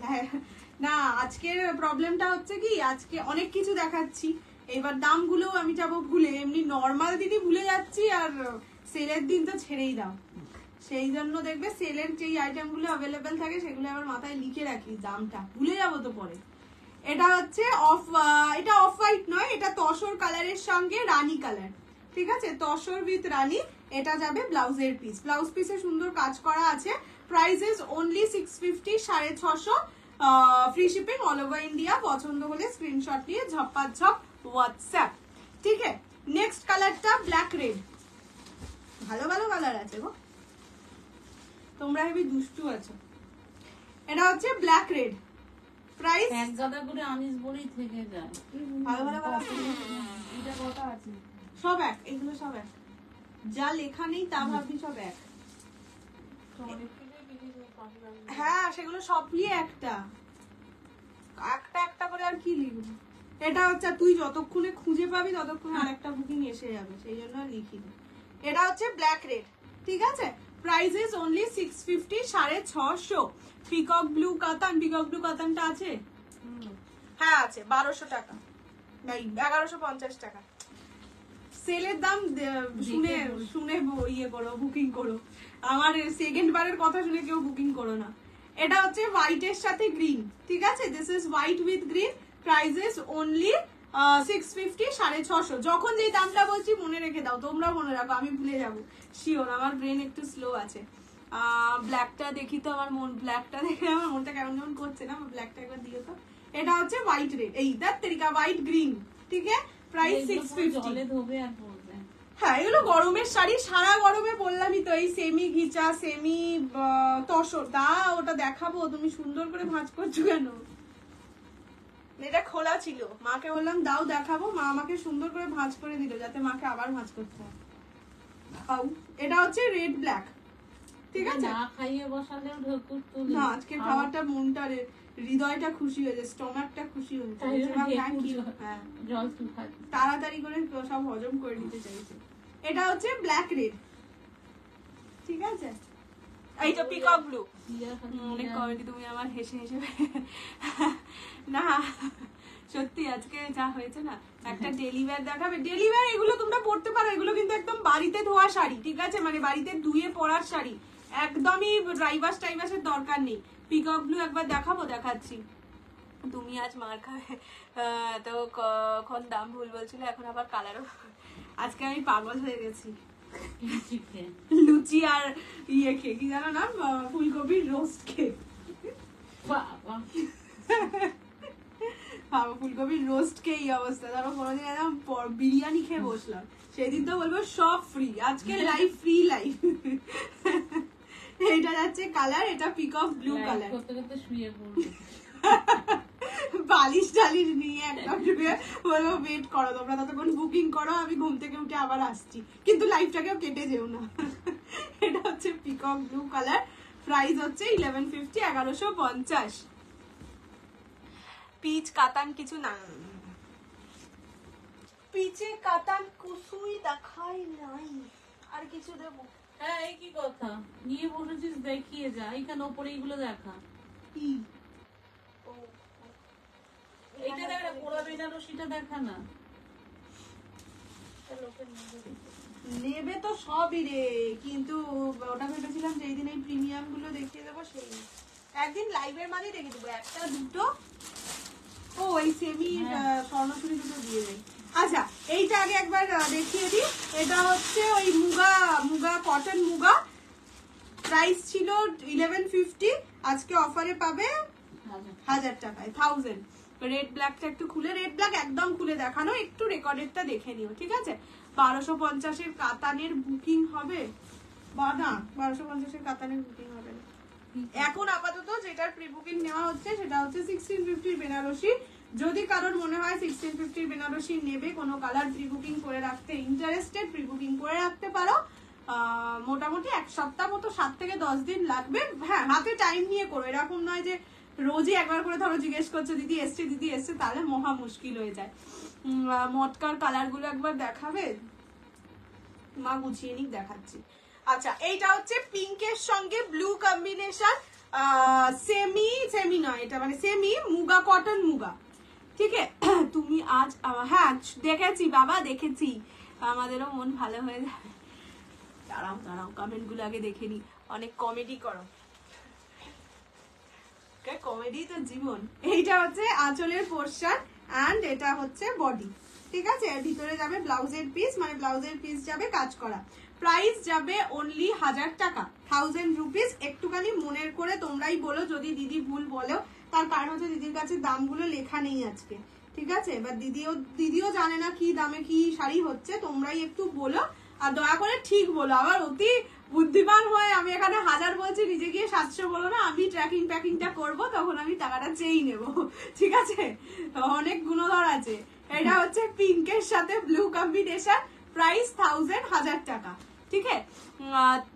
না। আজকের প্রবলেমটা হচ্ছে কি, আজকে অনেক কিছু দেখাচ্ছি, এবার দামগুলো আমি যাবো ভুলে, এমনি নর্মাল দিনই ভুলে যাচ্ছি, আর সেলের দিন তো ছেড়েই দাও। সেই জন্য দেখবে সেলের যেই আইটেমগুলো অ্যাভেলেবেল থাকে সেগুলো আবার মাথায় লিখে রাখি, দামটা ভুলে যাবো তো পরে। এটা হচ্ছে এটা অফ হোয়াইট নয়, এটা তসর কালারের সঙ্গে রানী কালার, ঠিক আছে, তসর উইথ রানী। এটা যাবে ব্লাউজের পিস, ব্লাউজ পিসে সুন্দর কাজ করা আছে। Price is only 650, 650, free shipping all over India. পছন্দ হলে স্ক্রিনশট নিয়ে ঝপাঝপ হোয়াটসঅ্যাপ, ঠিক আছে। নেক্সট কালারটা ব্ল্যাক রেড, ভালো ভালো কালার আছে গো, তোমরা হেবি দুষ্টু আছো। এটা হচ্ছে ব্ল্যাক রেড, প্রাইস এক গাদা করে আনিস বলেই থেকে যায়। ভালো ভালো কালার, এটা কটা আছে? সব এক, এগুলো সব এক, যা লেখা নেই তা ভাবি সব এক। হ্যাঁ, সেগুলো সবই একটা একটা একটা করে, আর কি লিখবো। এটা হচ্ছে তুই যতক্ষণে খুঁজে পাবি ততক্ষণে আরেকটা বুকিং এসে যাবে, সেই জন্য লিখি না। এটা হচ্ছে ব্ল্যাক রেড, ঠিক আছে, price is only 650, 650। Peacock blue কাতান, পিকক ব্লু কাতানটা আছে? হ্যাঁ আছে, 1200 টাকা, 1150 টাকা। সেলের দাম শুনে শুনে ইয়ে করো, বুকিং করো, আমার সেকেন্ড বারের কথা শুনে কেউ বুকিং করো না। এটা হচ্ছে হোয়াইট এর সাথে গ্রিন, ঠিক আছে, this is white with green. Price is only 650, 650। যখন যেই দামটা বলছি মনে রেখে দাও, তোমরা মনে রাখো, আমি ভুলে যাবো, শিওর, আমার ব্রেন একটু স্লো আছে। ব্ল্যাকটা দেখি তো, আমার মন ব্ল্যাকটা দেখে আমার মনটা কেমন কেমন করছে না, ব্ল্যাকটা একবার দিও তো। এটা হচ্ছে হোয়াইট রেড, এই দেখ তেরিকা হোয়াইট গ্রিন, ঠিক আছে, প্রাইস 650। হ্যাঁ, এগুলো গরমের শাড়ি, সারা গরমে বললামই তো, এই সেমি ঘিচা, সেমি তসর, দা ওটা দেখাবো, তুমি সুন্দর করে ভাঁজ করছো কেন? এটা খোলা ছিল, মাকে বললাম দাও দেখাবো, মা আমাকে সুন্দর করে ভাঁজ করে দিল, যাতে মাকে আবার ভাঁজ করতে হয়। এটা হচ্ছে রেড ব্ল্যাক, ঠিক আছে, না খাইয়ে বসালেও ঢকুর তুলে না আজকে খাবারটা মনটা হৃদয়টা খুশি হয়েছে, স্টমাকটা খুশি হয়েছে, হ্যাঁ জল শুকায় তাড়াতাড়ি করে সব হজম করে নিতে চাইছে। এটা হচ্ছে ব্ল্যাক রেড, ঠিক আছে, এইটা পিকক ব্লু। অনেক কমেডি তুমি আমার, হেসে হেসে না সত্যি আজকে যা হয়েছে না। একটা ডেলিভার দেখাবে, ডেলিভার এগুলো তোমরা পড়তে পারো, এগুলো কিন্তু একদম বাড়িতে ধোয়া শাড়ি, ঠিক আছে, মানে বাড়িতে ধুয়ে পরার শাড়ি, একদমই ড্রাইভার্স টাইভার্সের দরকার নেই। পিকক ব্লু একবার দেখাবো, দেখাচ্ছি, তুমি আজ মার খাবে, তো কখন দাম ভুল বলছিল, এখন আবার কালারও, আজকে আমি পাগল হয়ে গেছি। লুচি আর ইয়ে খেয়ে, কি জানো না, ফুলকপির রোস্ট খেয়ে। ফুলকপির রোস্ট খেয়ে এই অবস্থা, তারপর কোনোদিন একদম বিরিয়ানি খেয়ে বসলাম, সেদিন তো বলবো সব ফ্রি, আজকে লাইফ ফ্রি লাইফ। এটা যাচ্ছে কালার, এটা পিকক ব্লু কালার। করতে করতে শুয়ে পড়বো। বালিশ টালিশ নিয়ে একদম শুয়ে বলবো ওয়েট করো তোমরা, ততক্ষণ বুকিং করো, আমি ঘুম থেকে উঠে আবার আসছি, কিন্তু লাইফটাকেও কেটে যেও না। এটা হচ্ছে পিকক ব্লু কালার, প্রাইস হচ্ছে 1150, 1150। পিচ কাতান কিছু না, পিচে কাতান কিছুই দেখাই নাই, আর কিছু দেবো? হ্যাঁ, এই কি কথা নিয়ে বসেছিস, দেখিয়ে যা। এখানে ওপরে এইগুলো দেখা, কি এইটা দেখ না, পোড়া বেনারসিটা দেখা না। নেবে তো সবই রে, কিন্তু ওটা ভেবেছিলাম যে এই দিন এই প্রিমিয়াম গুলো দেখিয়ে দেবো, সেই একদিন লাইভের মানে দেখে দেবো, একটা দুটো। ও এই সেমি স্বর্ণচুরি দুটো দিয়ে দেয়। আচ্ছা এইটা আগে একবার দেখিয়ে দিই, এটা হচ্ছে ওই মুগা কটন মুগা, প্রাইস ছিল 1150, আজকে অফারে পাবে 1000 টাকায়, 1000। রেড ব্ল্যাকটা একটু খুলে, রেড ব্ল্যাক একদম খুলে দেখানো, একটু রেকর্ডেরটা দেখে নিও, ঠিক আছে? 1250-এর কাতানের বুকিং হবে বা না, 1250-এর কাতানের বুকিং হবে না এখন আপাতত। যেটার প্রি বুকিং নেওয়া হচ্ছে সেটা হচ্ছে 1650 বেনারসি। যদি কারোর মনে হয় 1650 বেনারসি নেবে, কোনো কালার প্রি বুকিং করে রাখতে ইন্টারেস্টেড, প্রি বুকিং করে রাখতে পারো। মোটামুটি এক সপ্তাহ মতো, 7 থেকে 10 দিন লাগবে। হ্যাঁ, হাতে টাইম নিয়ে করো, এরকম নয় যে রোজই একবার করে ধরো জিজ্ঞেস করছো দিদি এসছে, তাহলে মহা মুশকিল হয়ে যায়। মটকার কালার গুলো একবার দেখাবে, মা গুছিয়ে নিক, দেখাচ্ছি। আচ্ছা এইটা হচ্ছে পিঙ্কের সঙ্গে ব্লু কম্বিনেশন, সেমি নয় এটা, মানে সেমি মুগা কটন মুগা, ঠিক আছে? তুমি আজ হ্যাঁ দেখেছি বাবা, দেখেছি, আমাদেরও মন ভালো হয়ে যাবে। দাঁড়াও কমেন্ট গুলো আগে দেখে নি, অনেক কমেডি করো, কমেডি তো জীবন। এইটা হচ্ছে আঁচলের পোর্শন এন্ড এটা হচ্ছে বডি, ঠিক আছে? এর ভিতরে যাবে ব্লাউজের পিস, মানে ব্লাউজের পিস যাবে কাজ করা। প্রাইস যাবে অনলি 1000 টাকা, 1000 রুপিস। একটুখানি মনের করে তোমরাই বলো যদি দিদি ভুল বলো, তার কারণ হচ্ছে দিদির কাছে দামগুলো লেখা নেই আজকে, ঠিক আছে? এবার দিদিও জানে না কি দামে কি শাড়ি হচ্ছে, তোমরাই একটু বলো, আর দয়া করে ঠিক বলো। আবার অতি বুদ্ধিমান হয়ে আমি এখানে 1000 বলছি, নিজে গিয়ে 700 বলো না, আমি ট্র্যাকিং প্যাকিংটা করবো, তখন আমি টাকাটা চেয়েই নেবো, ঠিক আছে? অনেক গুণধর আছে। এটা হচ্ছে পিঙ্কের সাথে ব্লু কম্বিনেশন, প্রাইস 1000 টাকা, ঠিক আছে?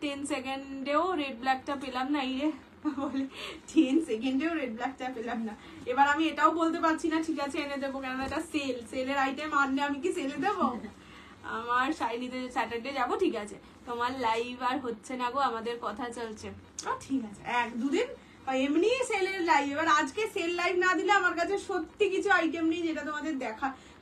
10 সেকেন্ডেও রেড ব্ল্যাকটা পেলাম না, এই রে বলে 10 সেকেন্ডেও রেড ব্ল্যাকটা পেলাম না। এবার আমি এটাও বলতে পারছি না ঠিক আছে এনে দেবো, কেননা এটা সেলের আইটেম, আনলে আমি কি সেলে দেবো? আমার শাড়ি নিতে স্যাটারডে যাবো, ঠিক আছে? তোমার লাইভ আর হচ্ছে না গো, আমাদের কথা চলছে, ঠিক আছে, 1-2 দিন এমনি সেলের লাইভ। এবার আজকে সেল লাইভ না দিলে আমার কাছে সত্যি কিছু আইটেম নেই যেটা তোমাদের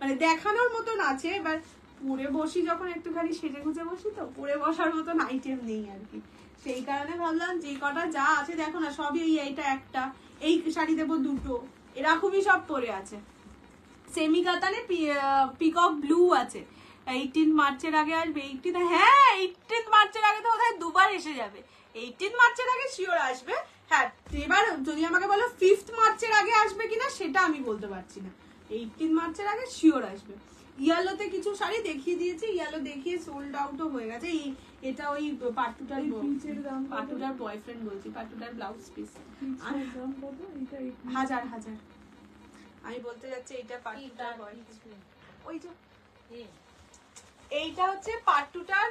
মানে দেখানোর মতন আছে। এবার পরে বসি যখন, একটুখানি সেজে গুজে বসি, তো পরে বসার মতন আইটেম নেই আর কি, সেই কারণে ভাবলাম যে কটা যা আছে দেখো না, সবই এইটা একটা, এই শাড়ি দেবো দুটো, এরকমই সব পরে আছে। সেমি কাতানে পিকক ব্লু আছে, 18 মার্চের আগে আসবে। 18, হ্যাঁ 18 মার্চের আগে তো বোধহয় দুবার এসে যাবে, 18 মার্চের আগে শিওর আসবে। হ্যাঁ, এবার যদি আমাকে বলো 5 মার্চের আগে আসবে কিনা সেটা আমি বলতে পারছি না, 18 মার্চের আগে শিওর আসবে। ইয়ালোতে কিছু শাড়ি দেখিয়ে দিয়েছি, ইয়ালো দেখিয়ে সোল্ড আউটও হয়ে গেছে। এটা ওই পাটুটার বয়ফ্রেন্ড বলছি, পাটুটার ব্লাউজ পিস 1000। আমি বলতে যাচ্ছি এইটা পাটুটার বয়ফ্রেন্ড, ওই যে এইটা হচ্ছে পাটুটার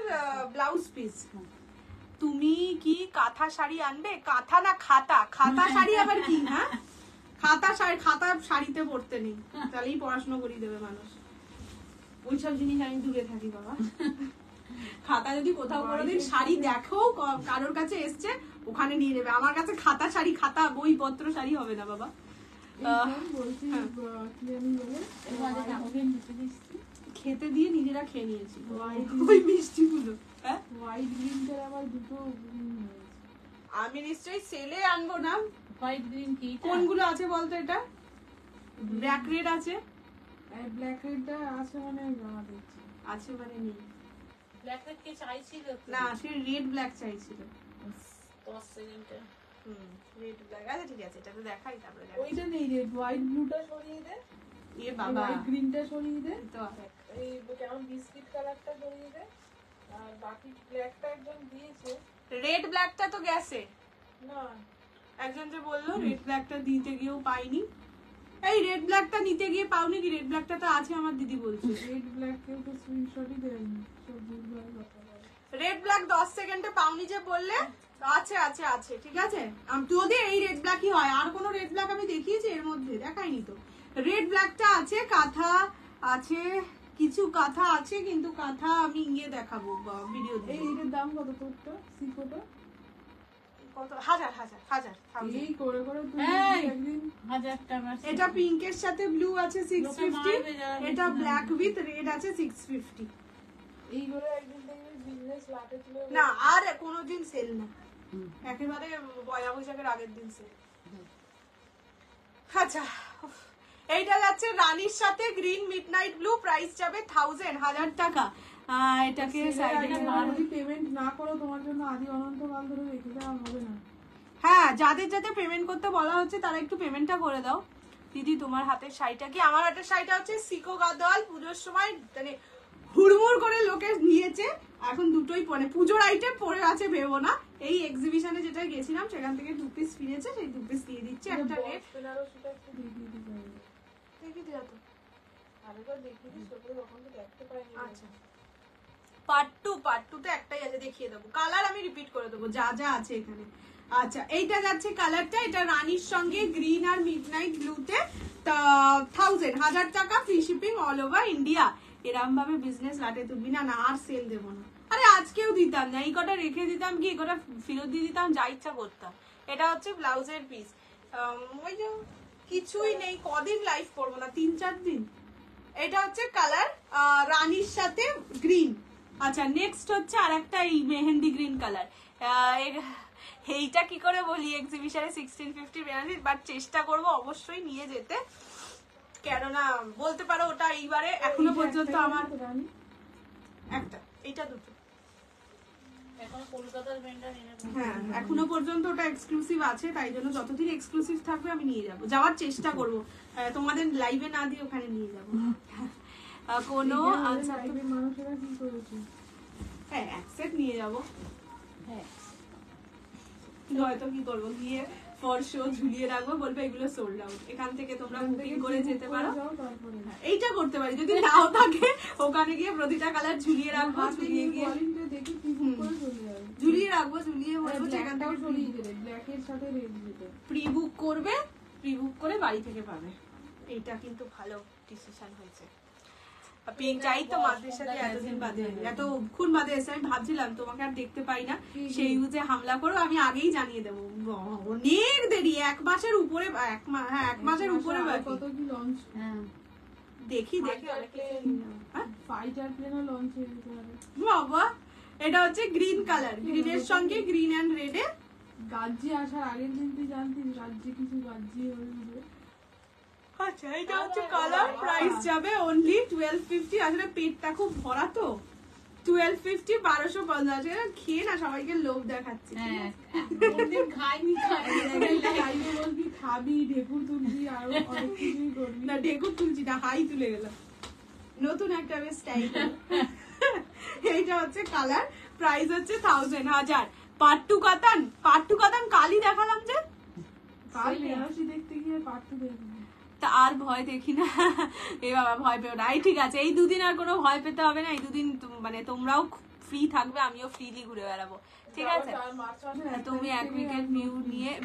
ব্লাউজ পিস। তুমি কি কাঁথা শাড়ি আনবে? কাঁথা না খাতা, খাতা শাড়ি আবার কি? হ্যাঁ, খাতা শাড়িতে পড়তে নেই, তাহলেই পড়াশোনা করিয়ে দেবে মানুষ। ওইসব জিনিস আমি দূরে থাকি বাবা। খাতা যদি কোথাও কোনোদিন শাড়ি দেখো কারোর কাছে এসছে, ওখানে নিয়ে নেবে, আমার কাছে খাতা শাড়ি, খাতা বইপত্র শাড়ি হবে না বাবা। খেতে দিয়ে নিজেরা খেয়ে নিয়েছি ওই মিষ্টি গুলো। আমি নিশ্চয়ই সেলে আনবো না। হোয়াইট গ্রিন কি কোনগুলো আছে বলতো? এটা ব্ল্যাক রেড আছে, ব্ল্যাক রেডটা আছে মানে আছে মানে নেই। ব্ল্যাক রেড কে চাইছিল না, সে রেড ব্ল্যাক চাইছিল। 10 সেকেন্ডে রেড ব্ল্যাক আছে, ঠিক আছে, এটা তো দেখাই, তারপরে ওইটা নেই, রেড হোয়াইট ব্লুটা সরিয়ে দে। এ বাবা গ্রিনটা সরিয়ে দে, তো আরেক। এই কেমন বিস্কিট কালারটা সরিয়ে দে, আর বাকি ব্ল্যাকটা একজন দিয়েছে। রেড ব্ল্যাকটা তো গেছে, না একজন যে বললো রেড ব্ল্যাকটা দিতে গিয়েও পাইনি। এই রেড ব্ল্যাকটা নিতে গিয়ে পাওনি কি? রেড ব্ল্যাকটা তো আছে আমার দিদি বলছে। রেড ব্ল্যাক কেউ তো স্ক্রিনশটই দেয়নি, সব ভুলভাল কথা বলে। রেড ব্ল্যাক 10 সেকেন্ডে পাওনি যে বললে, আছে আছে আছে, ঠিক আছে। যদি এই রেড ব্ল্যাকই হয়, আর কোনো রেড ব্ল্যাক আমি দেখিয়েছি এর মধ্যে? দেখাইনি তো। রেড ব্ল্যাকটা আছে, কাঁথা আছে, কিছু কাঁথা আছে, কিন্তু কাঁথা আমি ইয়ে দেখাবো ভিডিও। এইটার দাম কত তোরটা সিকোটা? কত? হাজার হাজার হাজার। এই করে করে তুই এই, একদিন 1000 টাকা। এটা পিঙ্কের সাথে ব্লু আছে 650, মারবে যারা এটা বেশি ব্ল্যাক উইথ রেড আছে 650। এই করে একদিন দেখবি বিজনেস লাটে তুলে না আর কোনোদিন সেল না, একেবারে পয়লা বৈশাখের আগের দিন সেল। আচ্ছা, এইটা যাচ্ছে রানীর সাথে গ্রিন মিডনাইট ব্লু, প্রাইস যাবে 1000 টাকা। এটাকে সাইডে যদি পেমেন্ট না করো তোমার জন্য আদি অনন্তকাল ধরে রেখে দেওয়া হবে না। হ্যাঁ, যাদের যাদের পেমেন্ট করতে বলা হচ্ছে তারা একটু পেমেন্টটা করে দাও। দিদি তোমার হাতের শাড়িটা কি? আমার হাতের শাড়িটা হচ্ছে সিকো গাদোয়াল, পুজোর সময় মানে হুড়মুড় করে লোকে নিয়েছে, এখন দুটোই মানে পুজোর আইটেম পরে আছে ভেবো না। এই এক্সিবিশনে যেটা গেছিলাম সেখান থেকে 2 পিস ফিরেছে, সেই 2 পিস দিয়ে দিচ্ছে। একটা রেট বেনারসিটা একটু দেখিয়ে দিতে হবে। দেখি দিয়া তো। আরেকবার দেখিয়ে দিস, ওগুলো তখন তো দেখতে পাইনি। আচ্ছা, পার্ট 2 তে একটাই আছে, দেখিয়ে দেবো। কালার আমি রিপিট করে দেবো যা যা আছে এখানে। আচ্ছা, এইটা যাচ্ছে কালারটা, এটা রানীর সঙ্গে গ্রিন আর মিডনাইট ব্লুতে 1000 টাকা, free shipping all over India. এরকম ভাবে বিজনেস লাটে তুলবি না, না আর সেল দেবো না। আরে আজকেও দিতাম না, এই কটা রেখে দিতাম, কি কটা ফেরত দিয়ে দিতাম, যা ইচ্ছা করতাম। এটা হচ্ছে ব্লাউজের পিস। ওই যে কিছুই নেই, কদিন লাইভ করবো না, 3-4 দিন। এটা হচ্ছে কালার রানীর সাথে গ্রিন। আচ্ছা, নেক্সট হচ্ছে আর একটা এই মেহেন্দি গ্রিন কালার। এইটা কি করে বলি, এক্সিবিশনে 1650 বেনারসি, বাট চেষ্টা করব অবশ্যই নিয়ে যেতে, কেননা বলতে পারো ওটা এইবারে এখনো পর্যন্ত আমার একটা, এইটা দুটো। এখন কলকাতার ভেন্ডার এনে হ্যাঁ, এখনো পর্যন্ত ওটা এক্সক্লুসিভ আছে, তাই জন্য যতদিন এক্সক্লুসিভ থাকবে আমি নিয়ে যাব, যাওয়ার চেষ্টা করব। তোমাদের লাইভে না দিয়ে ওখানে নিয়ে যাব। কোনো আচ্ছা মানুষেরা কি করেছে? হ্যাঁ, এক সেট নিয়ে যাব। হ্যাঁ, হয়তো কি করবো, গিয়ে ফর শো ঝুলিয়ে রাখবো, বলবো এগুলো সোল্ড আউট, এখান থেকে তোমরা বুকিং করে যেতে পারো। হ্যাঁ, এইটা করতে পারি, যদি নাও থাকে ওখানে গিয়ে প্রতিটা কালার ঝুলিয়ে রাখবো, ঝুলিয়ে গিয়ে দেখি কি বুক করে চলে যাবে। ঝুলিয়ে রাখবো, ঝুলিয়ে বলবো সেখান থেকে সরিয়ে দেবে, ব্ল্যাকের সাথে রেড যেটা প্রি বুক করবে, প্রি বুক করে বাড়ি থেকে পাবে। এইটা কিন্তু ভালো ডিসিশন হয়েছে। চাই তো মাদের সাথে এতদিন বাদে, এতক্ষণ বাদে এসে আমি ভাবছিলাম তোমাকে আর দেখতে পাই না, সেই ইউজে হামলা করো, আমি আগেই জানিয়ে দেবো। অনেক দেরি, 1 মাসের উপরে, 1 মাসের উপরে কত কি লঞ্চ। দেখি দেখি ফাইটার প্লেনও লঞ্চ হয়ে যেতে পারে বাবা। এটা হচ্ছে গ্রিন কালার, গ্রিনের সঙ্গে গ্রিন এন্ড রেডে। গাজ্জি আসার আগের দিন তুই জানতিস গাজ্জি কিছু গাজ্জি হয়ে। আচ্ছা, এটা হচ্ছে কালার, প্রাইস যাবে অনলি 1250। আসলে পেটটা খুব ভরা তো, 1250, 1250 খেয়ে না সবাইকে লোভ দেখাচ্ছে। হ্যাঁ, কোনদিন খাইনি লাইভে বলবি খাবি, ঢেকুর তুলবি, আর অনেক কিছুই করবি। না, ঢেকুর তুলছি না, হাই তুলে গেলাম, নতুন একটা বেশ স্টাইল। এইটা হচ্ছে কালার, প্রাইস হচ্ছে 1000। পার্ট 2 কাতান কালই দেখালাম যে, কাল বেনারসি দেখতে গিয়ে পার্টু দেখবি। তা আর ভয় দেখি না। এ বাবা, ভয় পেও না। এই ঠিক আছে, এই 2 দিন আর কোনো ভয় পেতে হবে না। এই 2 দিন মানে তোমরাও ফ্রি থাকবে, আমিও ফ্রিলি ঘুরে বেড়াবো, ঠিক আছে। তুমি 1 উইকের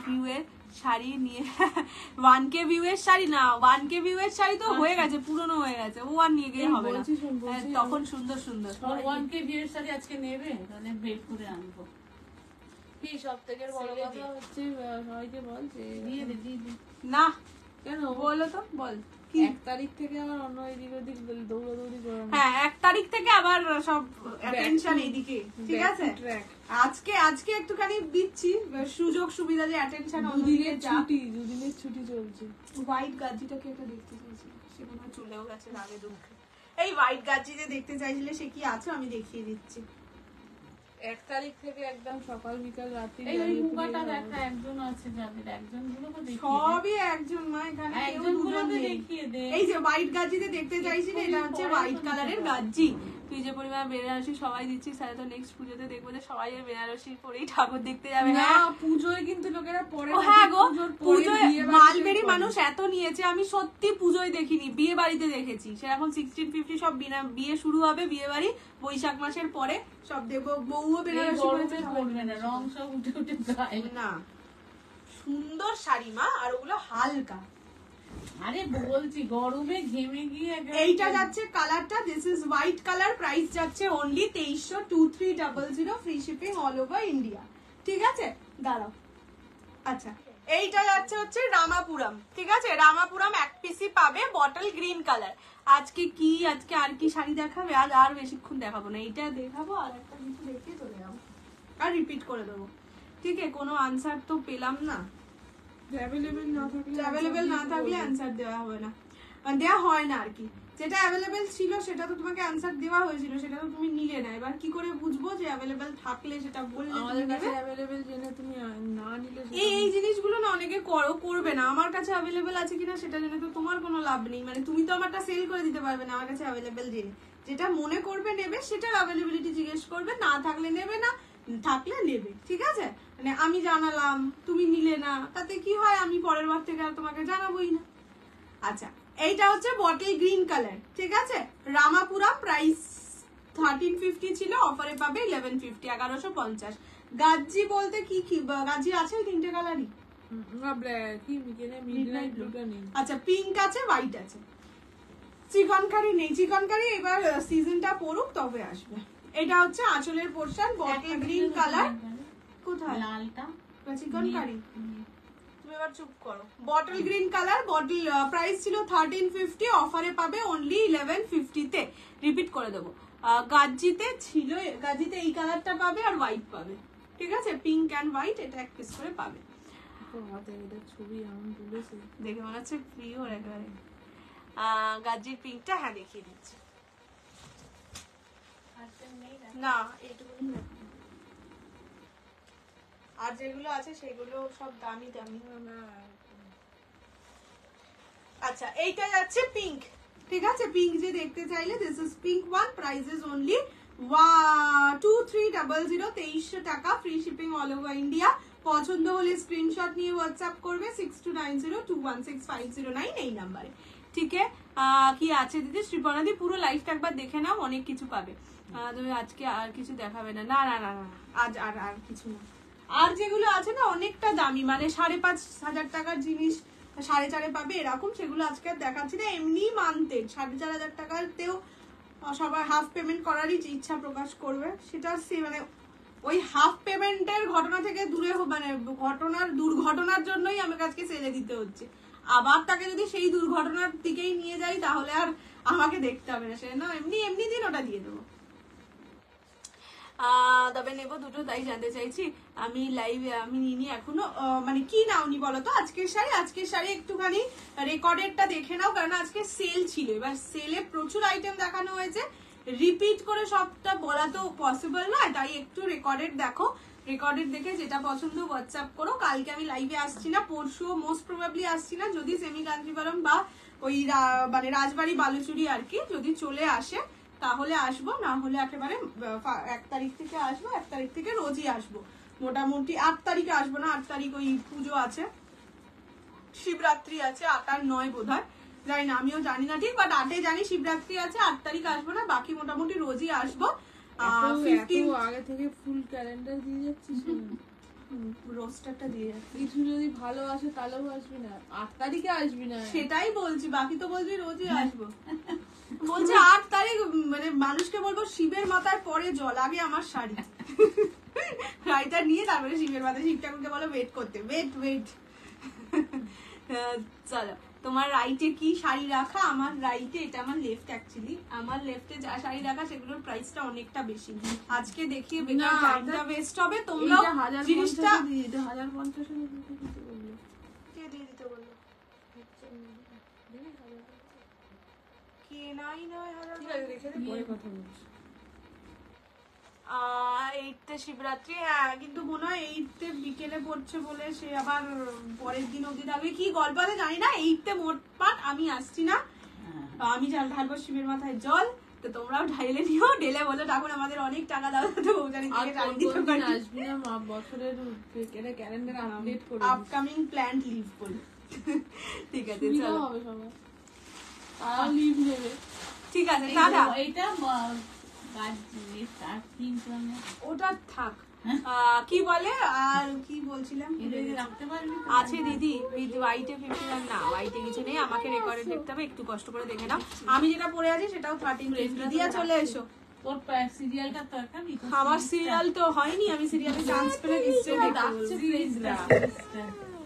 ভিউ এর শাড়ি নিয়ে 1K ভিউ এর শাড়ি না, 1K ভিউ এর শাড়ি তো হয়ে গেছে, পুরনো হয়ে গেছে, ও আর নিয়ে গিয়ে হবে না। তখন সুন্দর সুন্দর 1K বিয়ের শাড়ি আজকে নেবে, তাহলে বের করে আনবো। কি সবথেকে বড় কথা হচ্ছে সবাইকে বল যে দিয়ে দে। না, কেন বলো তো, বল। 1 তারিখ থেকে আবার অন্য এদিক ওদিক দৌড়াদৌড়ি করা। হ্যাঁ, 1 তারিখ থেকে আবার সব অ্যাটেনশন এদিকে, ঠিক আছে। আজকে একটুখানি দিচ্ছি সুযোগ সুবিধা, যে অ্যাটেনশন ওদিকে যা। 2 দিনের ছুটি চলছে। হোয়াইট গাজিটাকে একটা দেখতে চাইছি, সে মনে হয় চলেও গেছে রাগে দুঃখে। এই হোয়াইট গাজি যে দেখতে চাইছিলে, সে কি আছে আমি দেখিয়ে দিচ্ছি। 1 তারিখ থেকে একদম সকাল বিকাল রাত্রি এই ওই মুগাটা দেখা একজন আছে যাদের, একজন গুলোকে দেখিয়ে দে। সবই একজন মা, এখানে কেউ একজন দুজন গুলোকে নেই। দেখিয়ে দে। এই যে হোয়াইট গাজিতে দেখতে চাইছি না, এটা হচ্ছে পরে হোয়াইট তো কালারের নিতে পারবো। গাজি। তুই যে পরিমাণ বেনারসি সবাই দিচ্ছিস, তাহলে তো নেক্সট পুজোতে দেখবো যে সবাই ওই বেনারসি পরেই ঠাকুর দেখতে যাবে। না হ্যাঁ পুজোয় কিন্তু লোকেরা পরে ও হ্যাঁ গো, পুজোর পরে পুজোয় বিয়ে বাড়িতে মালবেরি পরে। মানুষ এত নিয়েছে, আমি সত্যি পুজোয় দেখিনি, বিয়ে বাড়িতে দেখেছি। সেরকম 1650 সব বিয়ে শুরু হবে, বিয়ে বাড়ি বৈশাখ মাসের পরে সব দেবো। বউও এই বেনারসি গরমে পরেছে, সবাই পরবে না, রং সব উঠে উঠে যায়। না সুন্দর শাড়ি মা, আর ওগুলো হালকা। আরে বলছি গরমে ঘেমে গিয়ে একেবারে- এইটা যাচ্ছে কালারটা, this is white colour, price যাচ্ছে only 2300, 2300, free shipping all over India. ঠিক আছে দাঁড়াও। আচ্ছা এইটা যাচ্ছে হচ্ছে রামাপুরম। ঠিক আছে, রামাপুরম এক পিসি পাবে, বটল গ্রিন কালার। আজকে আর কি শাড়ি দেখাবে? আজ আর বেশিক্ষণ দেখাবো না, এইটা দেখাবো আর একটা কিছু দেখিয়ে চলে যাবো, আর রিপিট করে দেবো। ঠিক আছে, কোনো আনসার তো পেলাম না। অ্যাভেলেবেল না থাকলে অ্যাভেলেবেল না থাকলে অ্যানসার দেওয়া হবে না, মানে দেওয়া হয় না আর কি। যেটা অ্যাভেলেবেল ছিল সেটা তো তোমাকে অ্যানসার দেওয়া হয়েছিল, সেটা তো তুমি নিলে না। এবার কি করে বুঝবো যে অ্যাভেলেবেল থাকলে সেটা বললে তুমি আমাদের কাছে নেবে? অ্যাভেলেবেল জেনে তুমি না নিলে এই জিনিসগুলো না অনেকে করবে না। আমার কাছে অ্যাভেলেবেল আছে কিনা সেটা জেনে তো তোমার কোনো লাভ নেই, মানে তুমি তো আমারটা সেল করে দিতে পারবে না আমার কাছে অ্যাভেলেবেল জেনে। যেটা মনে করবে নেবে সেটার অ্যাভেলেবিলিটি জিজ্ঞেস করবে, না থাকলে নেবে না, থাকলে নেবে। ঠিক আছে, মানে আমি জানালাম তুমি নিলে না, তাতে কি হয়? আমি পরের বার থেকে আর তোমাকে জানাবোই না। আচ্ছা এইটা হচ্ছে বটল গ্রিন কালার। ঠিক আছে, রামাপুরা, প্রাইস 1350 ছিল, অফারে পাবে 1150, 1150। গাজি বলতে কি কি গাজি আছে? ওই তিনটে কালারই। না ব্ল্যাক কি মিকেনে মিডনাইট ব্লুটা নেই। আচ্ছা পিঙ্ক আছে, হোয়াইট আছে, চিকনকারি নেই। চিকনকারি এবার সিজনটা পড়ুক তবে আসবে। এটা হচ্ছে আঁচলের পোর্শন, বটল গ্রিন কালার। কোথায় লালটা চিকনকারি? তুমি এবার চুপ করো। Bottle green colour, bottle price ছিল 1350, অফারে পাবে অনলি 1150 তে। রিপিট করে দেবো, গাজিতে ছিল, গাজিতে এই কালারটা পাবে আর হোয়াইট পাবে। ঠিক আছে, পিঙ্ক অ্যান্ড হোয়াইট এটা এক পিস করে পাবে। হাতে এটা ছবি এমন তুলেছে দেখে মনে হচ্ছে প্রিয় একেবারে। গাজির পিঙ্কটা হ্যাঁ দেখিয়ে দিচ্ছি। না এইটুকু আর যেগুলো আছে সেগুলো সব দামি দামি। না আচ্ছা এইটা যাচ্ছে পিঙ্ক। ঠিক আছে, পিঙ্ক যে দেখতে চাইলে this is pink one, price is only 2300, 2300 টাকা, free shipping all over India. পছন্দ হলে স্ক্রিনশট নিয়ে হোয়াটসঅ্যাপ করবে 6290216509 এই নাম্বারে। ঠিক আছে, কি আছে দিদি? শ্রীপর্ণাদি পুরো লাইফটা একবার দেখে নাও, অনেক কিছু পাবে। তুমি আজকে আর কিছু দেখাবে না? না না না না, আজ আর কিছু না। আর যেগুলো আছে না অনেকটা দামি, মানে 5,500 টাকার জিনিস 4,500 পাবে এরকম, সেগুলো আজকে আর দেখাচ্ছি না। এমনি মানতে 4,500 টাকাতেও সবাই হাফ পেমেন্ট করারই ইচ্ছা প্রকাশ করবে। সেটা মানে ওই হাফ পেমেন্টের ঘটনা থেকে দূরে, মানে দুর্ঘটনার জন্যই আমাকে আজকে সেলে দিতে হচ্ছে। আবার তাকে যদি সেই দুর্ঘটনার দিকেই নিয়ে যাই তাহলে আর আমাকে দেখতে হবে না, সে না এমনি দিন ওটা দিয়ে দেবো। তবে নেবো দুটো, তাই জানতে চাইছি। আমি লাইভে আমি নিনি এখনো, মানে কি নাওনি বলো তো? আজকের শাড়ি একটুখানি রেকর্ডেরটা দেখে নাও, কারণ আজকে সেল ছিল। এবার সেলে প্রচুর আইটেম দেখানো হয়েছে, রিপিট করে সবটা বলা তো পসিবল নয়, তাই একটু রেকর্ডেড দেখো। রেকর্ডেড দেখে যেটা পছন্দ হোয়াটসঅ্যাপ করো। কালকে আমি লাইভে আসছি না, পরশুও মোস্ট প্রবাবলি আসছি না, যদি সেমি কাঞ্জিভারম বা ওই মানে রাজবাড়ি বালুচুরি আর কি যদি চলে আসে তাহলে আসবো, না হলে একেবারে 1 তারিখ থেকে আসবো। 1 তারিখ থেকে রোজই আসবো মোটামুটি। 8 তারিখে আসবো না, 8 তারিখ ওই পুজো আছে, শিবরাত্রি আছে, 8 আর 9 বোধহয়, জানি না, আমিও জানি না ঠিক, বাট 8-এ জানি শিবরাত্রি আছে, 8 তারিখ আসবো না, বাকি মোটামুটি রোজই আসবো। এত আগে থেকে ফুল ক্যালেন্ডার দিয়ে যাচ্ছিস রোস্টারটা দিয়ে যাচ্ছে। কিছু যদি ভালো আসে তাহলেও আসবি না, 8 তারিখে আসবি না। সেটাই বলছি, বাকি তো বলছি রোজই আসবো। বলছে 8 তারিখ, মানে মানুষকে বলবো শিবের মাথায় পরে জল, আগে আমার শাড়ি রাইটার নিয়ে তারপরে শিবের মাথায়, শিব ঠাকুরকে বলো ওয়েট করতে, ওয়েট চলো। তোমার রাইটে কি শাড়ি রাখা? আমার রাইটে, এটা আমার লেফট অ্যাকচুয়ালি, আমার লেফটে যা শাড়ি রাখা সেগুলোর প্রাইসটা অনেকটা বেশি। আজকে দেখিয়ে বেকার টাইমটা ওয়েস্ট হবে। তোমরা জিনিসটা 1050 দিতে বললো, কে দিয়ে দিতে বললো? কে নাই নয়, ঠিক আছে রেখে দে, পরে কথা বলছি। 8তে শিবরাত্রি, হ্যাঁ, কিন্তু মনে হয় 8তে বিকেলে পড়ছে বলে সে আবার পরের দিন অবধি থাকবে, কি গল্প আছে জানি না। 8তে মোট পাট আমি আসছি না, আমি জল ঢালবো শিবের মাথায় জল, তো তোমরাও ঢাইলে নিও, ঢেলে বলো ঠাকুর আমাদের অনেক টাকা দাও, তো বৌজানি থেকে টাকা দিতে পারি। আসবি না বছরের ক্যালেন্ডার আপডেট করে আপকামিং প্ল্যান্ড লিভ বল। ঠিক আছে সুবিধা চলো, হবে সবার, তারাও লিভ নেবে। ঠিক আছে টাটা। এইটা ওটা থাক। কি বলে আর কি বলছিলাম, রাখতে পারবি? আছে দিদি হোয়াইটে 51 না, হোয়াইটে কিছু নেই, আমাকে রেকর্ডে দেখতে হবে, একটু কষ্ট করে দেখে নাও। আমি যেটা পরে আছি সেটাও 13 দিয়া চলে এসো। তোর সিরিয়ালটা তো এখানে, আমার সিরিয়াল তো হয়নি, আমি সিরিয়ালে চান্স পেলে নিশ্চয়ই দেখতে ডাকছে বলবো। প্লিজরা।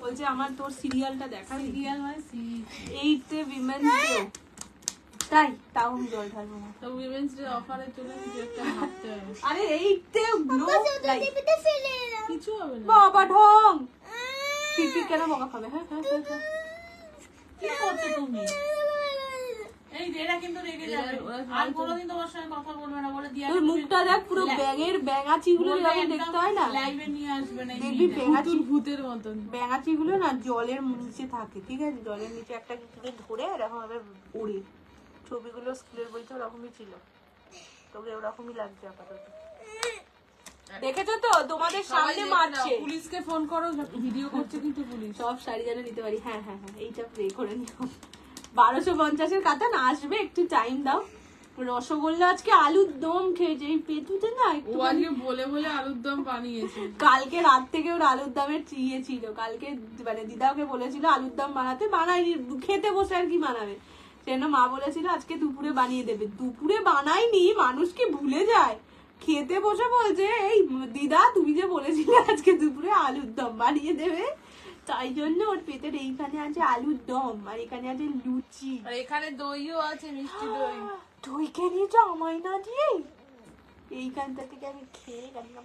বলছে আমার তোর সিরিয়ালটা দেখা, সিরিয়াল মানে সিরিজ। 8তে উইমেন্স ডে, তাই তাও আমি জল ঢালবো না। তো উইমেন্স ডে অফারে চলে কিছু একটা ভাবতে হবে। আরে 8তে কিছু হবে না। বাবা ঢং, পিপি কেন বকা খাবে? হ্যাঁ হ্যাঁ হ্যাঁ হ্যাঁ। কি করছো তুমি? এই যে এরা কিন্তু রেগে যাবে, আর কোনোদিন তোমার সঙ্গে কথা বলবে না বলে দিয়া। তোর মুখটা দেখ, পুরো ব্যাঙের ব্যাঙাচি গুলো যেরকম দেখতে হয় না, লাইভে নিয়ে আসবে না, দেখবি ব্যাঙাচি, ভূতের মতন। ব্যাঙাচি গুলো না জলের নিচে থাকে, ঠিক আছে, জলের নিচে একটা কিছুকে ধরে এরকম ভাবে উড়ে। ছবিগুলো স্কুলের বইতে ওরকমই ছিল, তোকে ওরকমই লাগছে আপাতত। দেখেছো তো তোমাদের সামনে মারছে। পুলিশকে ফোন করো, ভিডিও করছে কিন্তু পুলিশ। সব শাড়ি যেন নিতে পারি। হ্যাঁ হ্যাঁ হ্যাঁ, এইটা প্রে করে নিও। 1250-এর কাতা না আসবে, একটু টাইম দাও। রসগোল্লা আজকে আলুর দম খেয়েছে, এই পেটুতে না একটু বলে বলে আলুর দম বানিয়েছে। কালকে রাত থেকে ওর আলুর দমের চিয়ে ছিল, কালকে মানে দিদা ওকে বলেছিল আলুর দম বানাতে, বানায়নি, খেতে বসে আর কি বানাবে, সেজন্য মা বলেছিল আজকে দুপুরে বানিয়ে দেবে। দুপুরে বানায়নি, মানুষ কি ভুলে যায়, খেতে বসে বলছে এই দিদা তুমি যে বলেছিলে আজকে দুপুরে আলুর দম বানিয়ে দেবে, তাই জন্য ওর পেটের এইখানে আছে আলুর দম আর এখানে আছে লুচি, আর এখানে দইও আছে, মিষ্টি দই। দই খেয়ে আমায় না দিয়ে এইখানটা থেকে আমি খেয়ে গেলাম।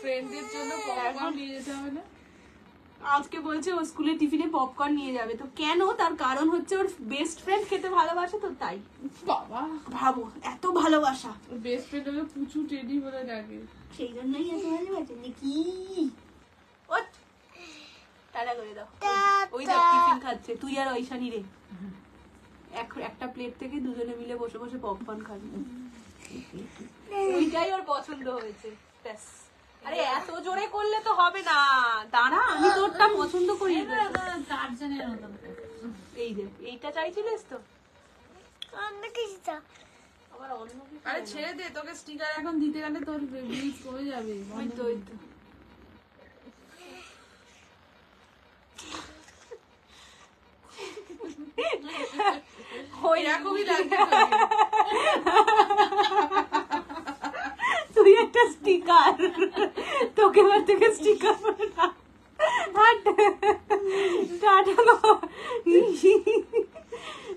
ফ্রেন্ডদের জন্য পপকর্ন নিয়ে যেতে হবে না? আজকে বলছে ও স্কুলে টিফিনে পপকর্ন নিয়ে যাবে, তো কেন, তার কারণ হচ্ছে ওর বেস্ট ফ্রেন্ড খেতে ভালোবাসে, তো তাই। বাবা ভাবো এত ভালোবাসা, বেস্ট ফ্রেন্ড হলো পুচু টেডি বলে ডাকে, সেই জন্যই এত ভালোবাসে নাকি। ও টাটা করে দাও, ওই দেখ টিফিন খাচ্ছে, তুই আর ঐশানি রে একটা প্লেট থেকে দুজনে মিলে বসে বসে পপকর্ন খাবি, ওইটাই ওর পছন্দ হয়েছে, ব্যাস। আরে এত জোরে করলে তো হবে না, দাঁড়া আমি তোরটা পছন্দ করি। এই যে এইটা চাইছিলিস তো, আবার অন্য কিছু। আরে ছেড়ে দে, তোকে স্টিকার এখন দিতে গেলে তোর বিল কমে যাবে। ওই তো ওই তো এরকমই লাগবে। তুই একটা স্টিকার, তোকে এবার থেকে স্টিকার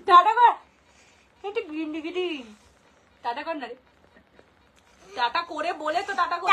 টাটা কর, একটু গ্রিন ডিগিটি টাটা কর না রে, টাটা করে বলে তো টাটা করতে